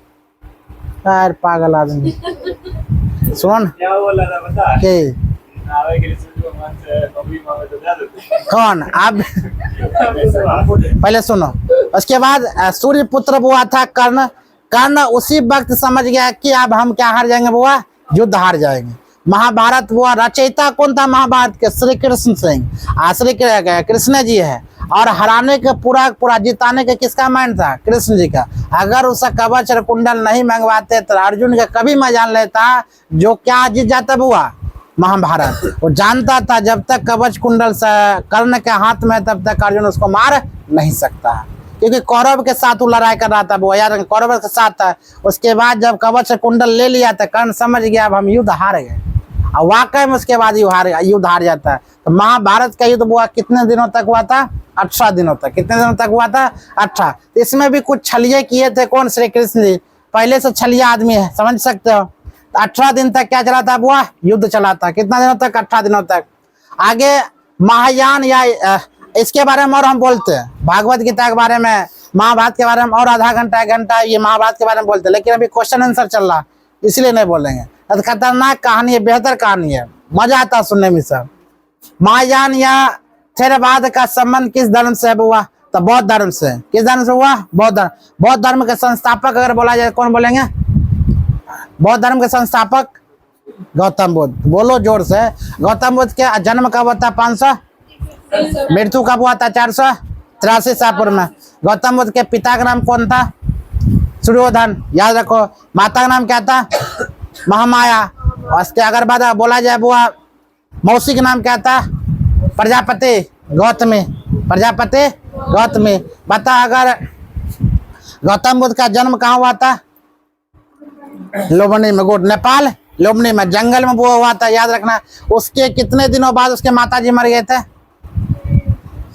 यार पागल आदमी सुन क्या बोला था बता के कौन आप? पहले सुनो। उसके बाद सूर्य पुत्र बुआ था कर्ण। कर्ण उसी वक्त समझ गया कि अब हम क्या हार जाएंगे बुआ, युद्ध हार जाएंगे। महाभारत हुआ, रचयिता कौन था महाभारत के? श्री कृष्ण सिंह, श्री कृष्ण जी है। और हराने के पूरा जिताने के किसका माइंड था? कृष्ण जी का। अगर उसका कवच और कुंडल नहीं मंगवाते तो अर्जुन का कभी मैं जान लेता जो क्या जीत जाता बुआ, महाभारत। वो जानता था जब तक कवच कुंडल कर्ण के हाथ में तब तक अर्जुन उसको मार नहीं सकता, क्योंकि कौरव के साथ वो लड़ाई कर रहा था वो, यार कौरव के साथ था। उसके बाद जब कवच कुंडल ले लिया था कर्ण समझ गया अब हम युद्ध हार गए, और वाकई में उसके बाद युद्ध हार जाता है। तो महाभारत का युद्ध हुआ कितने दिनों तक हुआ था? 18 दिनों तक। कितने दिनों तक हुआ था? 18। तो इसमें भी कुछ छलिए किए थे कौन? श्री कृष्ण जी पहले से छलिया आदमी है, समझ सकते हो। 18 दिन तक क्या चला था बुआ? युद्ध चला था। कितना दिनों तक? 18 दिनों तक। आगे महायान या इसके बारे में और हम बोलते हैं, भागवत गीता के बारे में, महाभारत के बारे में और आधा घंटा 1 घंटा ये महाभारत के बारे में बोलते हैं, लेकिन अभी क्वेश्चन आंसर चल रहा इसलिए नहीं बोलेंगे। खतरनाक कहानी है, बेहतर कहानी है, मजा आता सुनने में सब। महायान या थेरवाद का संबंध किस धर्म से है बुआ? तो बौद्ध धर्म से। किस धर्म से हुआ? बौद्ध धर्म। बौद्ध धर्म के संस्थापक अगर बोला जाए कौन बोलेंगे? बौद्ध धर्म के संस्थापक गौतम बुद्ध। बोलो जोर से। गौतम बुद्ध के जन्म कब होता? 500। मृत्यु कब हुआ था? 483 ईसा पूर्व में। गौतम बुद्ध के पिता का नाम कौन था? सूर्योधन, याद रखो। माता का नाम क्या था? महामाया। और इसके अगर बाद बोला जाए बुआ मौसी का नाम क्या था? प्रजापति गौतमी। प्रजापति गौतमी। बता अगर गौतम बुद्ध का जन्म कहाँ हुआ था? लोबनी में, गुड, नेपाल लोबनी में, जंगल में वो हुआ था, याद रखना। उसके कितने दिनों बाद उसके माताजी मर गए थे?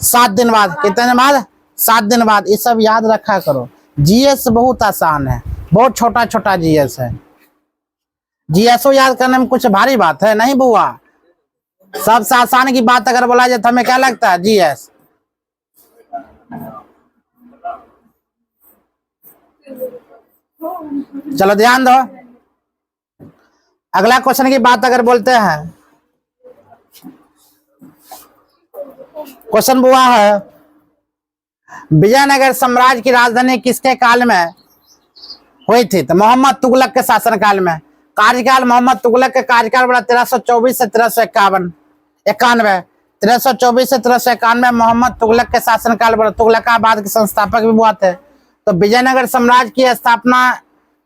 7 दिन बाद। कितने दिन बाद? 7 दिन बाद। ये सब याद रखा करो। जीएस बहुत आसान है, बहुत छोटा छोटा जीएस है। जीएसओ याद करने में कुछ भारी बात है नहीं बुआ। सबसे आसान की बात अगर बोला जाए तो हमें क्या लगता है? जीएस। चलो ध्यान दो। अगला क्वेश्चन की बात अगर बोलते हैं, क्वेश्चन बुआ है विजयनगर साम्राज्य की राजधानी किसके काल में हुई थी? तो मोहम्मद तुगलक के शासन काल में। कार्यकाल मोहम्मद तुगलक के कार्यकाल बड़ा 1324 से 1391। 1324 से 1391 मोहम्मद तुगलक के शासन काल बड़ा। तुगलकाबाद के संस्थापक भी हुआ थे। तो विजयनगर साम्राज्य की स्थापना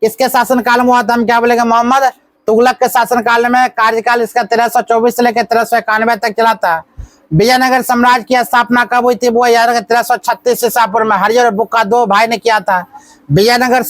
किसके शासन काल में हुआ था? हम क्या बोलेंगे? मोहम्मद तुगलक के शासन काल में। कार्यकाल इसका 1324 से लेकर 1391 तक चला था। विजयनगर साम्राज्य की स्थापना कब हुई थी वो? याद रखें 1336 ईसा पूर्व में। हरियर और बुक्का 2 भाई ने किया था। विजयनगर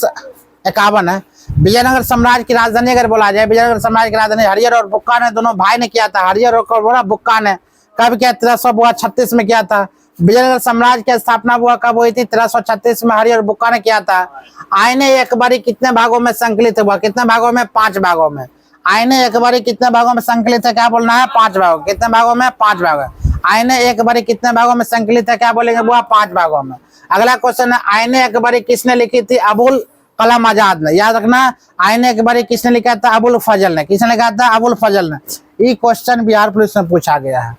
51 है। विजयनगर साम्राज्य की राजधानी अगर बोला जाए, विजयनगर साम्राज्य की राजधानी हरियर और बुक्का ने दोनों भाई ने किया था। हरियर और बुक्का ने कब किया? 1336 में किया था। विजयनगर साम्राज्य की स्थापना हुआ कब हुई थी? 1336 में हरियर और बुक्का ने किया था। आईने एक बारी कितने भागों में संकलित हुआ? कितने भागों में? 5 भागों में। आईने एक बारी कितने भागों में संकलित है? क्या बोलना है? 5 भागों। कितने भागों में? 5 भागों। आईने एक बारी कितने भागों में संकलित है? क्या बोलेंगे बुआ? 5 भागों में। अगला क्वेश्चन है आईने एक बारी किसने लिखी थी? अबुल कलाम आजाद ने। याद रखना आईने एक बारी किसने लिखा था? अबुल फजल ने। किसने लिखा था? अबुल फजल ने। ये क्वेश्चन बिहार पुलिस में पूछा गया है।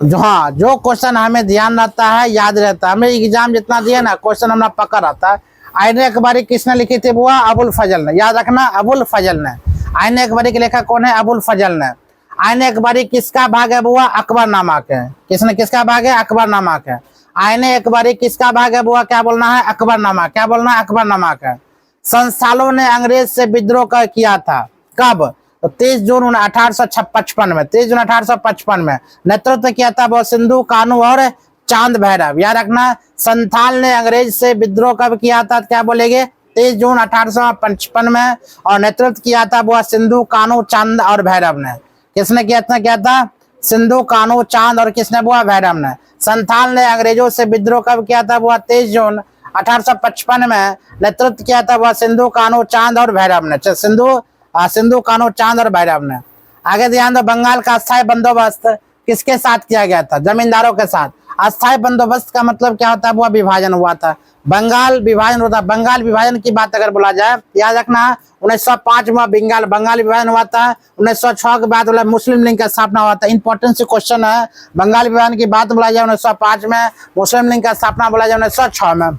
हाँ, जो क्वेश्चन हमें ध्यान रहता है, याद रहता है, हमें एग्जाम जितना दिया ना क्वेश्चन हमारा पक्का रहता है। आईने एक बारी किसने लिखी थी बुआ? अबुल फजल ने। याद रखना अबुल फजल ने। आईने एक बारी के लेखक कौन है? अबुल फजल ने। आईने एक बारी किसका भाग है बुआ? अकबरनामा के। किसने किसका भाग है? अकबरनामा के। आईने एक बारी किसका भाग है बुआ? क्या बोलना है? अकबरनामा। क्या बोलना है? अकबरनामा का। संस्थानों ने अंग्रेज से विद्रोह कर किया था कब? तो 23 जून 1855 में। 23 जून 1855 में नेतृत्व किया था वो सिंधु कानू और चांद भैरव। याद रखना संथाल ने अंग्रेज से विद्रोह कब किया था? क्या बोलेंगे? 23 जून 1855 में। और नेतृत्व किया था वो सिंधु कानू चांद और भैरव ने। किसने किया था? सिंधु कानू चांद और किसने? बुआ भैरव ने। संथाल ने अंग्रेजों से विद्रोह कब किया था? वो 23 जून 1855 में। नेतृत्व किया था वह सिंधु कानू चांद और भैरव ने। सिंधु कानू चांद और भैरव ने। आगे ध्यान दो, बंगाल का अस्थायी बंदोबस्त किसके साथ किया गया था? जमींदारों के साथ। अस्थायी बंदोबस्त का मतलब क्या होता है, वो विभाजन हुआ था। बंगाल विभाजन होता है। बंगाल विभाजन की बात अगर बोला जाए, याद रखना 1905 में बंगाल विभाजन हुआ था। 1906 के बाद मुस्लिम लीग का स्थापना हुआ था। इंपॉर्टेंट से क्वेश्चन है। बंगाल विभाजन की बात बोला जाए 1905 में, मुस्लिम लीग का स्थापना बोला जाए 1906 में।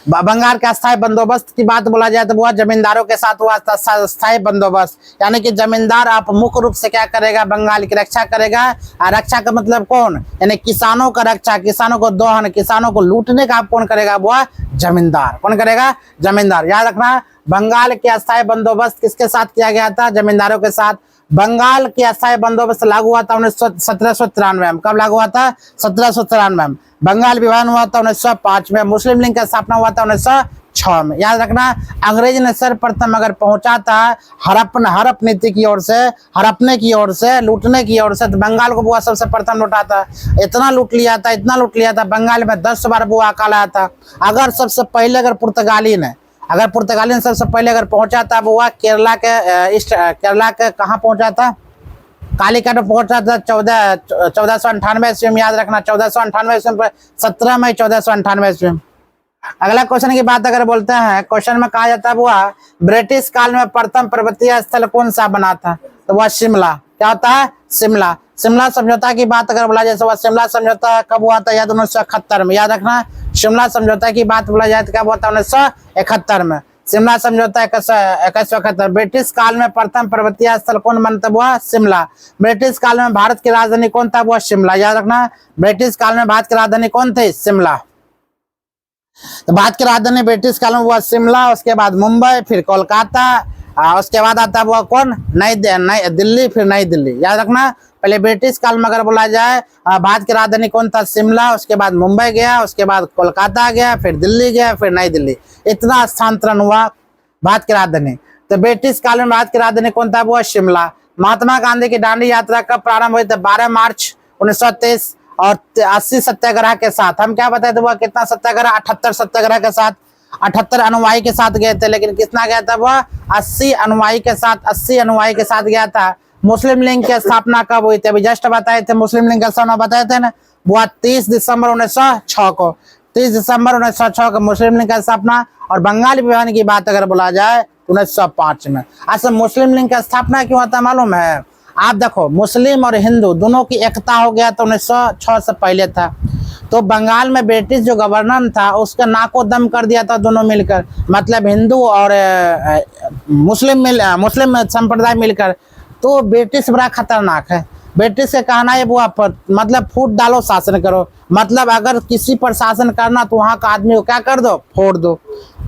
बंगाल के अस्थायी बंदोबस्त की बात बोला जाए तो वह जमींदारों के साथ हुआ अस्थायी बंदोबस्त, यानी कि जमींदार आप मुख्य रूप से क्या करेगा, बंगाल की रक्षा करेगा। और रक्षा का मतलब कौन, यानी किसानों का रक्षा, किसानों को दोहन, किसानों को लूटने का आप कौन करेगा, वह जमींदार। कौन करेगा, जमींदार। याद रखना बंगाल के अस्थायी बंदोबस्त किसके साथ किया गया था, जमींदारों के साथ। बंगाल के अस्थायी बंदोबस्त लागू हुआ था 1793 में। कब लागू हुआ था, 1793 में। बंगाल विभाजन हुआ था 1905 में। मुस्लिम लीग का स्थापना हुआ था 1906 में। याद रखना अंग्रेज ने सर्वप्रथम अगर पहुंचा था हड़प नीति की ओर से, हड़पने की ओर से, लूटने की ओर से, तो बंगाल को बुआ सबसे प्रथम लूटा था। इतना लूट लिया था, इतना लूट लिया था, बंगाल में 10 बार बुआ अकाल आया था। अगर सबसे पहले अगर पुर्तगाली ने सबसे पहले अगर पहुंचा था वो केरला के कहाँ पहुंचा था, कालीकट में पहुंचा था 1498 ईस्वी में। याद रखना 1498 ईस्वी में, 17 मई 1498 ईस्वी में। अगला क्वेश्चन की बात अगर बोलते हैं, क्वेश्चन में कहा जाता है वो ब्रिटिश काल में प्रथम पर्वतीय स्थल कौन सा बना था, तो वह शिमला। क्या होता है, शिमला। शिमला समझौता की बात अगर बोला जाए तो वह शिमला समझौता कब हुआ था, याद 1971 में। याद रखना शिमला समझौता की बात बोला जाए तो कब हुआ था, 1971 में। शिमला समझौता 2171। ब्रिटिश काल में प्रथम पर्वतीय स्थल कौन बनता हुआ, शिमला। ब्रिटिश काल में भारत की राजधानी कौन था, वो शिमला। याद रखना ब्रिटिश काल में भारत की राजधानी कौन थी, शिमला। तो भारत की राजधानी ब्रिटिश काल में हुआ शिमला, उसके बाद मुंबई, फिर कोलकाता, उसके बाद आता है वो कौन, नई दिल्ली, फिर नई दिल्ली। याद रखना पहले ब्रिटिश काल में अगर बोला जाए भारत की राजधानी कौन था, शिमला, उसके बाद मुंबई गया, उसके बाद कोलकाता गया, फिर दिल्ली गया, फिर नई दिल्ली। इतना स्थानांतरण हुआ भारत की राजधानी। तो ब्रिटिश काल में भारत की राजधानी कौन था, वो शिमला। महात्मा गांधी की दांडी यात्रा कब प्रारंभ हुई थी, 12 मार्च 1923 और 80 सत्याग्रह के साथ। हम क्या बताए थे वो कितना सत्याग्रह, 78 सत्याग्रह के साथ, 78 अनुयायी के साथ गए थे। लेकिन कितना गया था वह, 80 अनुयायी के साथ गया था। मुस्लिम लीग की स्थापना कब हुई थी, अभी जस्ट बताए थे, मुस्लिम लीग का स्थापना बताए थे ना, वो 30 दिसंबर 1906 को। 30 दिसंबर 1906 को मुस्लिम लीग की स्थापना। और बंगाल विभाजन की बात अगर बोला जाए 1905 में। अच्छा मुस्लिम लीग की स्थापना क्यों होता मालूम है, आप देखो मुस्लिम और हिंदू दोनों की एकता हो गया तो 1906 से पहले था। तो बंगाल में ब्रिटिश जो गवर्नर था उसका नाको दम कर दिया था दोनों मिलकर, मतलब हिंदू और मुस्लिम संप्रदाय मिलकर। तो ब्रिटिश बड़ा खतरनाक है। ब्रिटिश का कहना है वो मतलब फूट डालो शासन करो, मतलब अगर किसी पर शासन करना तो वहां का आदमी को क्या कर दो, फोड़ दो।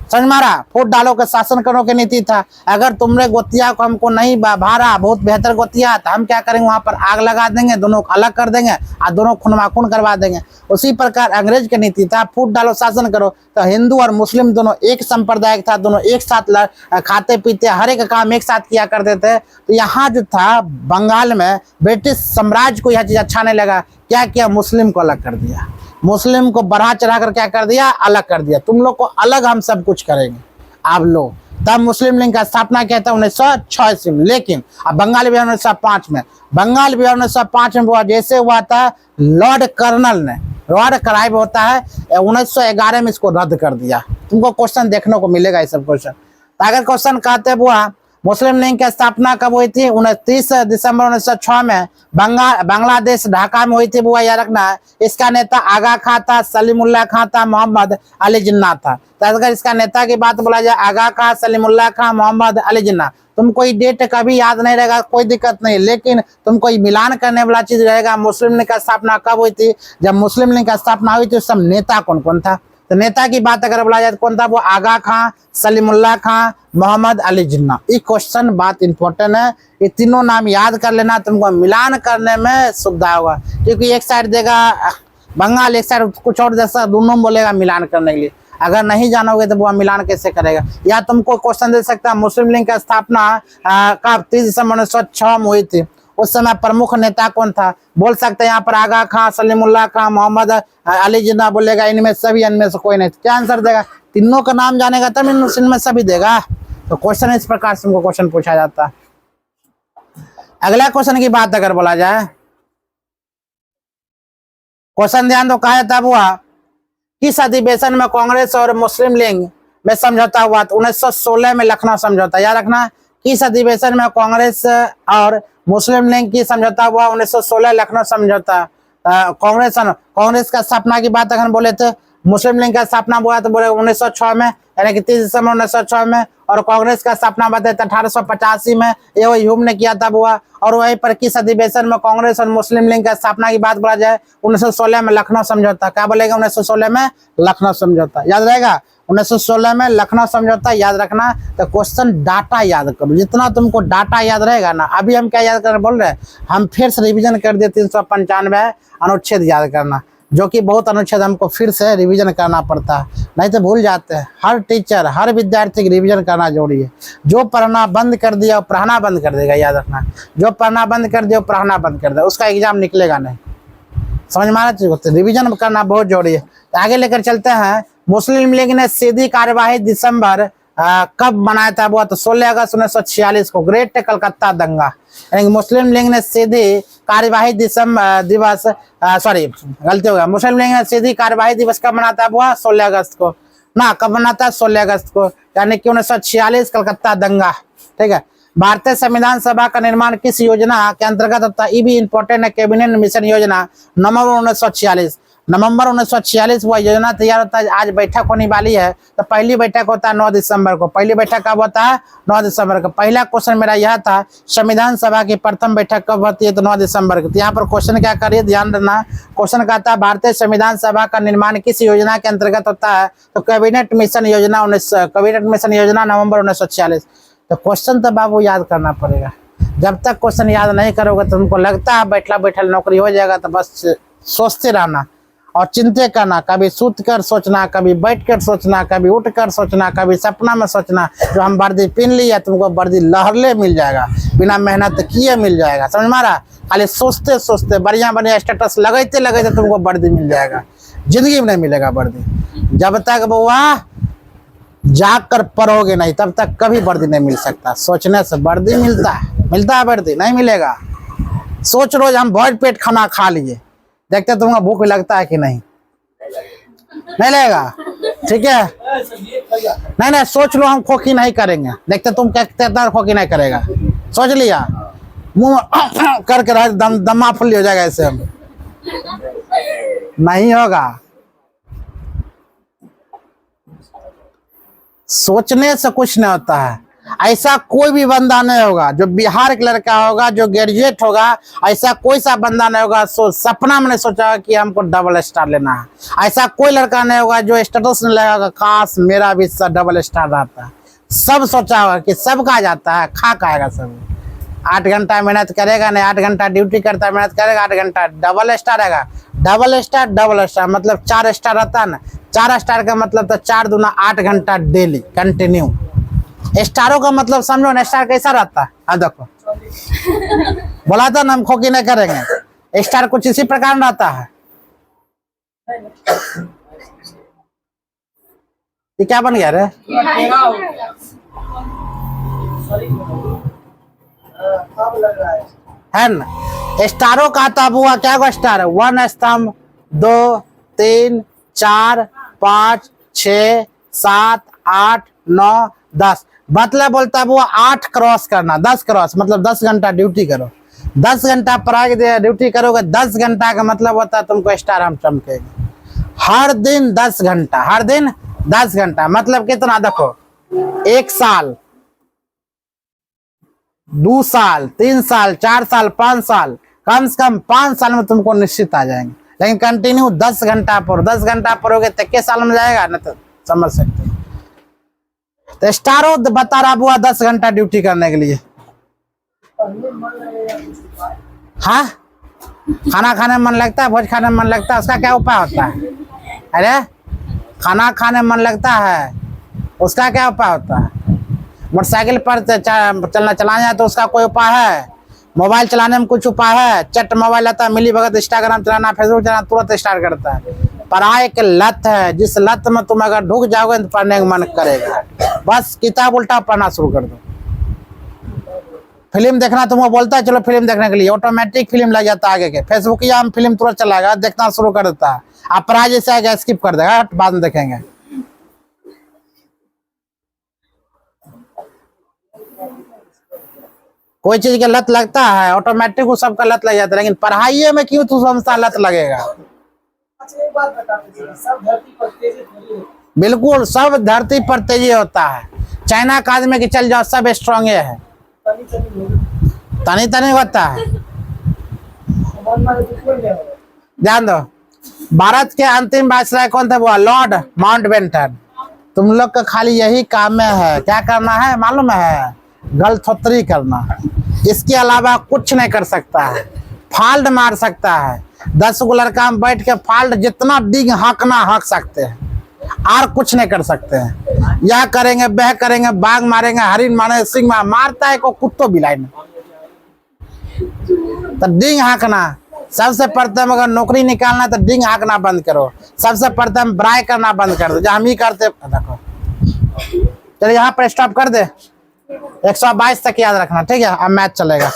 समझ मारा, फूट डालो का शासन करो की नीति था। अगर तुमने गोतिया को हमको नहीं भारा, बहुत बेहतर गोतिया, तो हम क्या करेंगे, वहां पर आग लगा देंगे, दोनों को अलग कर देंगे और दोनों खून करवा देंगे। उसी प्रकार अंग्रेज की नीति था, फूट डालो शासन करो। तो हिंदू और मुस्लिम दोनों एक संप्रदाय था, दोनों एक साथ खाते पीते, हर एक काम एक साथ किया करते थे। तो यहाँ जो था बंगाल में ब्रिटिश साम्राज्य को यह चीज अच्छा नहीं लगा, क्या किया, मुस्लिम को अलग कर दिया, मुस्लिम को बढ़ा चढ़ा कर क्या कर दिया, अलग कर दिया। तुम लोग को अलग हम सब कुछ करेंगे आप लोग। तब मुस्लिम लीग का स्थापना किया था 1906 ईस्वी में। लेकिन अब बंगाल विभाजन 1905 में, बंगाल विभाजन 1905 में हुआ, जैसे हुआ था लॉर्ड कर्नल ने, लॉर्ड क्राइव होता है, 1911 में इसको रद्द कर दिया। तुमको क्वेश्चन देखने को मिलेगा ये सब क्वेश्चन। तो अगर क्वेश्चन कहते हुआ मुस्लिम लीग की स्थापना कब हुई थी, 29 दिसंबर 1906 में बांग्लादेश ढाका में हुई थी। बुआ याद रखना इसका नेता आगा खां था, सलीमुल्लाह खां था, मोहम्मद अली जिन्ना था। तो अगर इसका नेता की बात बोला जाए आगा खां, सलीमुल्लाह खां, मोहम्मद अली जिन्ना, तुमको ये डेट कभी याद नहीं रहेगा कोई दिक्कत नहीं, लेकिन तुमको मिलान करने वाला चीज रहेगा। मुस्लिम लीग की स्थापना कब हुई थी, जब मुस्लिम लीग की स्थापना हुई थी उस समय नेता कौन कौन था। तो नेता की बात अगर बोला जाए तो कौन था, वो आगा खां, सलीमुल्लाह खां, मोहम्मद अली जिन्ना। ये क्वेश्चन बात इंपॉर्टेंट है, ये तीनों नाम याद कर लेना, तुमको मिलान करने में सुविधा होगा। क्योंकि एक साइड देगा बंगाल, एक साइड कुछ और जैसा, दोनों बोलेगा मिलान करने के लिए। अगर नहीं जानोगे तो वो मिलान कैसे करेगा। या तुमको क्वेश्चन दे सकता है मुस्लिम लीग की स्थापना कब, 30 दिसंबर 1906 में हुई थी, उस समय प्रमुख नेता कौन था, बोल सकते हैं यहाँ पर आगा खां, सलीमुल्लाह खां, मोहम्मद अली जिन्ना बोलेगा, इनमें सभी, इनमें से कोई नहीं। क्या आंसर देगा, तीनों का नाम जानेगा तब इनमें सभी देगा। तो क्वेश्चन इस प्रकार से हमको क्वेश्चन पूछा जाता है। अगला क्वेश्चन की बात अगर बोला जाए क्वेश्चन ध्यान दो, कहा तब हुआ किस अधिवेशन में कांग्रेस और मुस्लिम लीग में समझौता हुआ? तो 1916 में लखनऊ समझौता। याद रखना, किस अधिवेशन में कांग्रेस और मुस्लिम लीग की समझौता हुआ? 1916 लखनऊ समझौता। कांग्रेस का स्थापना की बात अगर बोले तो मुस्लिम लीग का स्थापना हुआ तो बोले 1906 में, यानी कि 30 दिसंबर 1906 में। और कांग्रेस का स्थापना बताए 1885 में, ये वही ह्यूम ने किया तब हुआ। और वहीं पर किस अधिवेशन में कांग्रेस और मुस्लिम लीग का स्थापना की बात बोला जाए? 1916 में लखनऊ समझौता। क्या बोलेगा? 1916 में लखनऊ समझौता। याद रहेगा, 1916 में लखनऊ समझौता। याद रखना। तो क्वेश्चन डाटा याद करो, जितना तुमको डाटा याद रहेगा ना। अभी हम क्या याद कर बोल रहे हैं, हम फिर से रिविजन कर दिए 395 अनुच्छेद याद करना, जो कि बहुत अनुच्छेद हमको फिर से रिवीजन करना पड़ता है, नहीं तो भूल जाते हैं। हर टीचर, हर विद्यार्थी की रिवीजन करना जरूरी है। जो पढ़ना बंद कर दिया वो पढ़ना बंद कर देगा। याद रखना, जो पढ़ना बंद कर दिया वो पढ़ना बंद कर देगा, उसका एग्जाम निकलेगा नहीं। समझ में आ रहा है? रिवीजन करना बहुत जरूरी है। तो आगे लेकर चलते हैं। मुस्लिम लीग ने सीधी कार्यवाही दिसंबर कब मनाया था? वो तो 16 अगस्त 1946 को, ग्रेट कलकत्ता दंगा। यानी मुस्लिम लीग ने सीधी कार्यवाही दिवस सॉरी गलती हो गया, मुस्लिम लीग ने सीधी कार्यवाही दिवस कब मनाता है? वो 16 अगस्त को ना। कब मनाता है? 16 अगस्त को, यानी कि 1946 कलकत्ता दंगा। ठीक है। भारतीय संविधान सभा का निर्माण किस योजना के अंतर्गत होता है? ये भी इंपॉर्टेंट है, कैबिनेट मिशन योजना। नवंबर 1946 वह योजना तैयार होता है। आज बैठक होने वाली है, तो पहली बैठक होता है 9 दिसंबर को। पहली बैठक कब होता है? 9 दिसंबर को। पहला क्वेश्चन मेरा यह था, संविधान सभा की प्रथम बैठक कब होती है? तो 9 दिसंबर को। तो यहाँ पर क्वेश्चन क्या करिए, ध्यान रखना। क्वेश्चन कहता है भारतीय संविधान सभा का निर्माण किस योजना के अंतर्गत होता है? तो कैबिनेट मिशन योजना नवंबर 1946। तो क्वेश्चन तो बाबू याद करना पड़ेगा। जब तक क्वेश्चन याद नहीं करोगे तो तुमको लगता है बैठला बैठल नौकरी हो जाएगा, तो बस सोचते रहना और चिंते करना। कभी सूत कर सोचना, कभी बैठ कर सोचना, कभी उठ कर सोचना, कभी सपना में सोचना। जो हम वर्दी पहन लिया, तुमको वर्दी लहरले मिल जाएगा, बिना मेहनत किए मिल जाएगा। समझ मारा? खाली सोचते सोचते बढ़िया बढ़िया स्टेटस लगाते लगाते तुमको वर्दी मिल जाएगा। जिंदगी में नहीं मिलेगा वर्दी। जब तक बउआ जाग कर पढ़ोगे नहीं, तब तक कभी वर्दी नहीं मिल सकता। सोचने से वर्दी मिलता है वर्दी नहीं मिलेगा। सोच रोज हम भर पेट खाना खा लिए, देखते तुमको भूख लगता है कि नहीं? नहीं लगेगा। ठीक है, नहीं सोच लो, हम खोखी नहीं करेंगे। देखते तुम कितना खोखी नहीं करेगा। सोच लिया, मुंह करके रह दमा फुल्ली हो जाएगा। ऐसे हम नहीं होगा। सोचने से कुछ नहीं होता है। ऐसा कोई भी बंदा नहीं होगा जो बिहार का लड़का होगा, जो ग्रेजुएट होगा, ऐसा कोई सा बंदा नहीं होगा सपना में नहीं सोचा होगा कि हमको डबल स्टार लेना है। ऐसा कोई लड़का नहीं होगा जो स्टेटस नहीं लगाएगा काश मेरा भी डबल स्टार रहता है। सब सोचा होगा कि सबका जाता है, खा खाएगा सब। 8 घंटा मेहनत करेगा, नहीं 8 घंटा ड्यूटी करता है, मेहनत करेगा 8 घंटा, डबल स्टार आएगा। डबल स्टार मतलब 4 स्टार रहता है ना। 4 स्टार का मतलब तो 4 दूना 8 घंटा डेली कंटिन्यू। स्टारों का मतलब समझो ना, स्टार कैसा रहता है। हाँ देखो, बोला था ना हम खोखी नहीं करेंगे। स्टार कुछ इसी प्रकार रहता है। ये क्या बन गया रे? है ना, स्टारों का तब हुआ क्या को स्टार है? 1 स्तंभ, 2 3 4 5 6 7 8 9 10। मतलब बोलता है वो 8 क्रॉस करना, 10 क्रॉस मतलब 10 घंटा ड्यूटी करो। 10 घंटा पढ़ाई ड्यूटी करोगे, 10 घंटा का मतलब होता है तुमको स्टार हम चमकेगा। हर दिन 10 घंटा, हर दिन 10 घंटा मतलब कितना? देखो 1 साल, 2 साल, 3 साल, 4 साल, 5 साल, कम से कम 5 साल में तुमको निश्चित आ जाएंगे। लेकिन कंटिन्यू 10 घंटा पढ़ो, 10 घंटा पढ़ोगे तो किस साल में जाएगा ना? तो समझ सकते हो। तो स्टारो बता रहा हुआ 10 घंटा ड्यूटी करने के लिए। हाँ, खाना खाने में मन लगता है, भोज खाने में मन लगता है, उसका क्या उपाय होता है? अरे खाना खाने में मन लगता है, उसका क्या उपाय होता है? मोटरसाइकिल पर चलाना है तो उसका कोई उपाय है? मोबाइल चलाने में कुछ उपाय है? चट मोबाइल आता है, मिली भगत इंस्टाग्राम चलाना, फेसबुक चलाना, तुरंत स्टार्ट करता है। पढ़ाई के लत है, जिस लत में तुम अगर ढुक जाओगे तो पढ़ने का मन करेगा। बस किताब उल्टा पढ़ना शुरू कर दो, फिल्म देखना तुमको बोलता है चलो फिल्म देखने के लिए, ऑटोमेटिक फिल्म लग जाता है आगे के। फेसबुक या हम फिल्म तुरंत चलाएगा, देखना शुरू कर देता है। आप पढ़ाई जैसे आएगा स्किप कर देगा, बाद में देखेंगे। कोई चीज का लत लगता है ऑटोमेटिक वो सबका लत लग जाता है, लेकिन पढ़ाई में क्यों तू समझता लत लगेगा?
अच्छा एक बात बता दीजिए, सब धरती पर तेजी थोड़ी होती
बिल्कुल सब धरती पर तेजी होता है। चाइना का आदमी की चल जाओ सब स्ट्रांग है,
है, तनी तनी होगी।
तनी तनी होता है।
मन मारे तो कोई नहीं होगा।
ध्यान दो, भारत के अंतिम वायसराय कौन थे? वो लॉर्ड माउंटबेटन। तुम लोग का खाली यही काम में है, क्या करना है मालूम है? गलथोतरी करना, इसके अलावा कुछ नहीं कर सकता है। फाल्ट मार सकता है, 10 गो लड़का में बैठ के फाल्ट जितना डिग हाँकना हाँक सकते हैं, और कुछ नहीं कर सकते हैं। यह करेंगे वह करेंगे, बाघ मारेंगे, हरिन मारेंगे, सिंह मारता है को कुत्तों बिलाई में। तो डिंग हाँकना सबसे प्रथम, अगर नौकरी निकालना तो डिंग हाँकना बंद करो। सबसे प्रथम ब्राई करना बंद कर दो, जो हम ही करते। देखो चलिए यहाँ पर स्टॉप कर दे, 122 तक याद रखना, ठीक है? अब मैच चलेगा।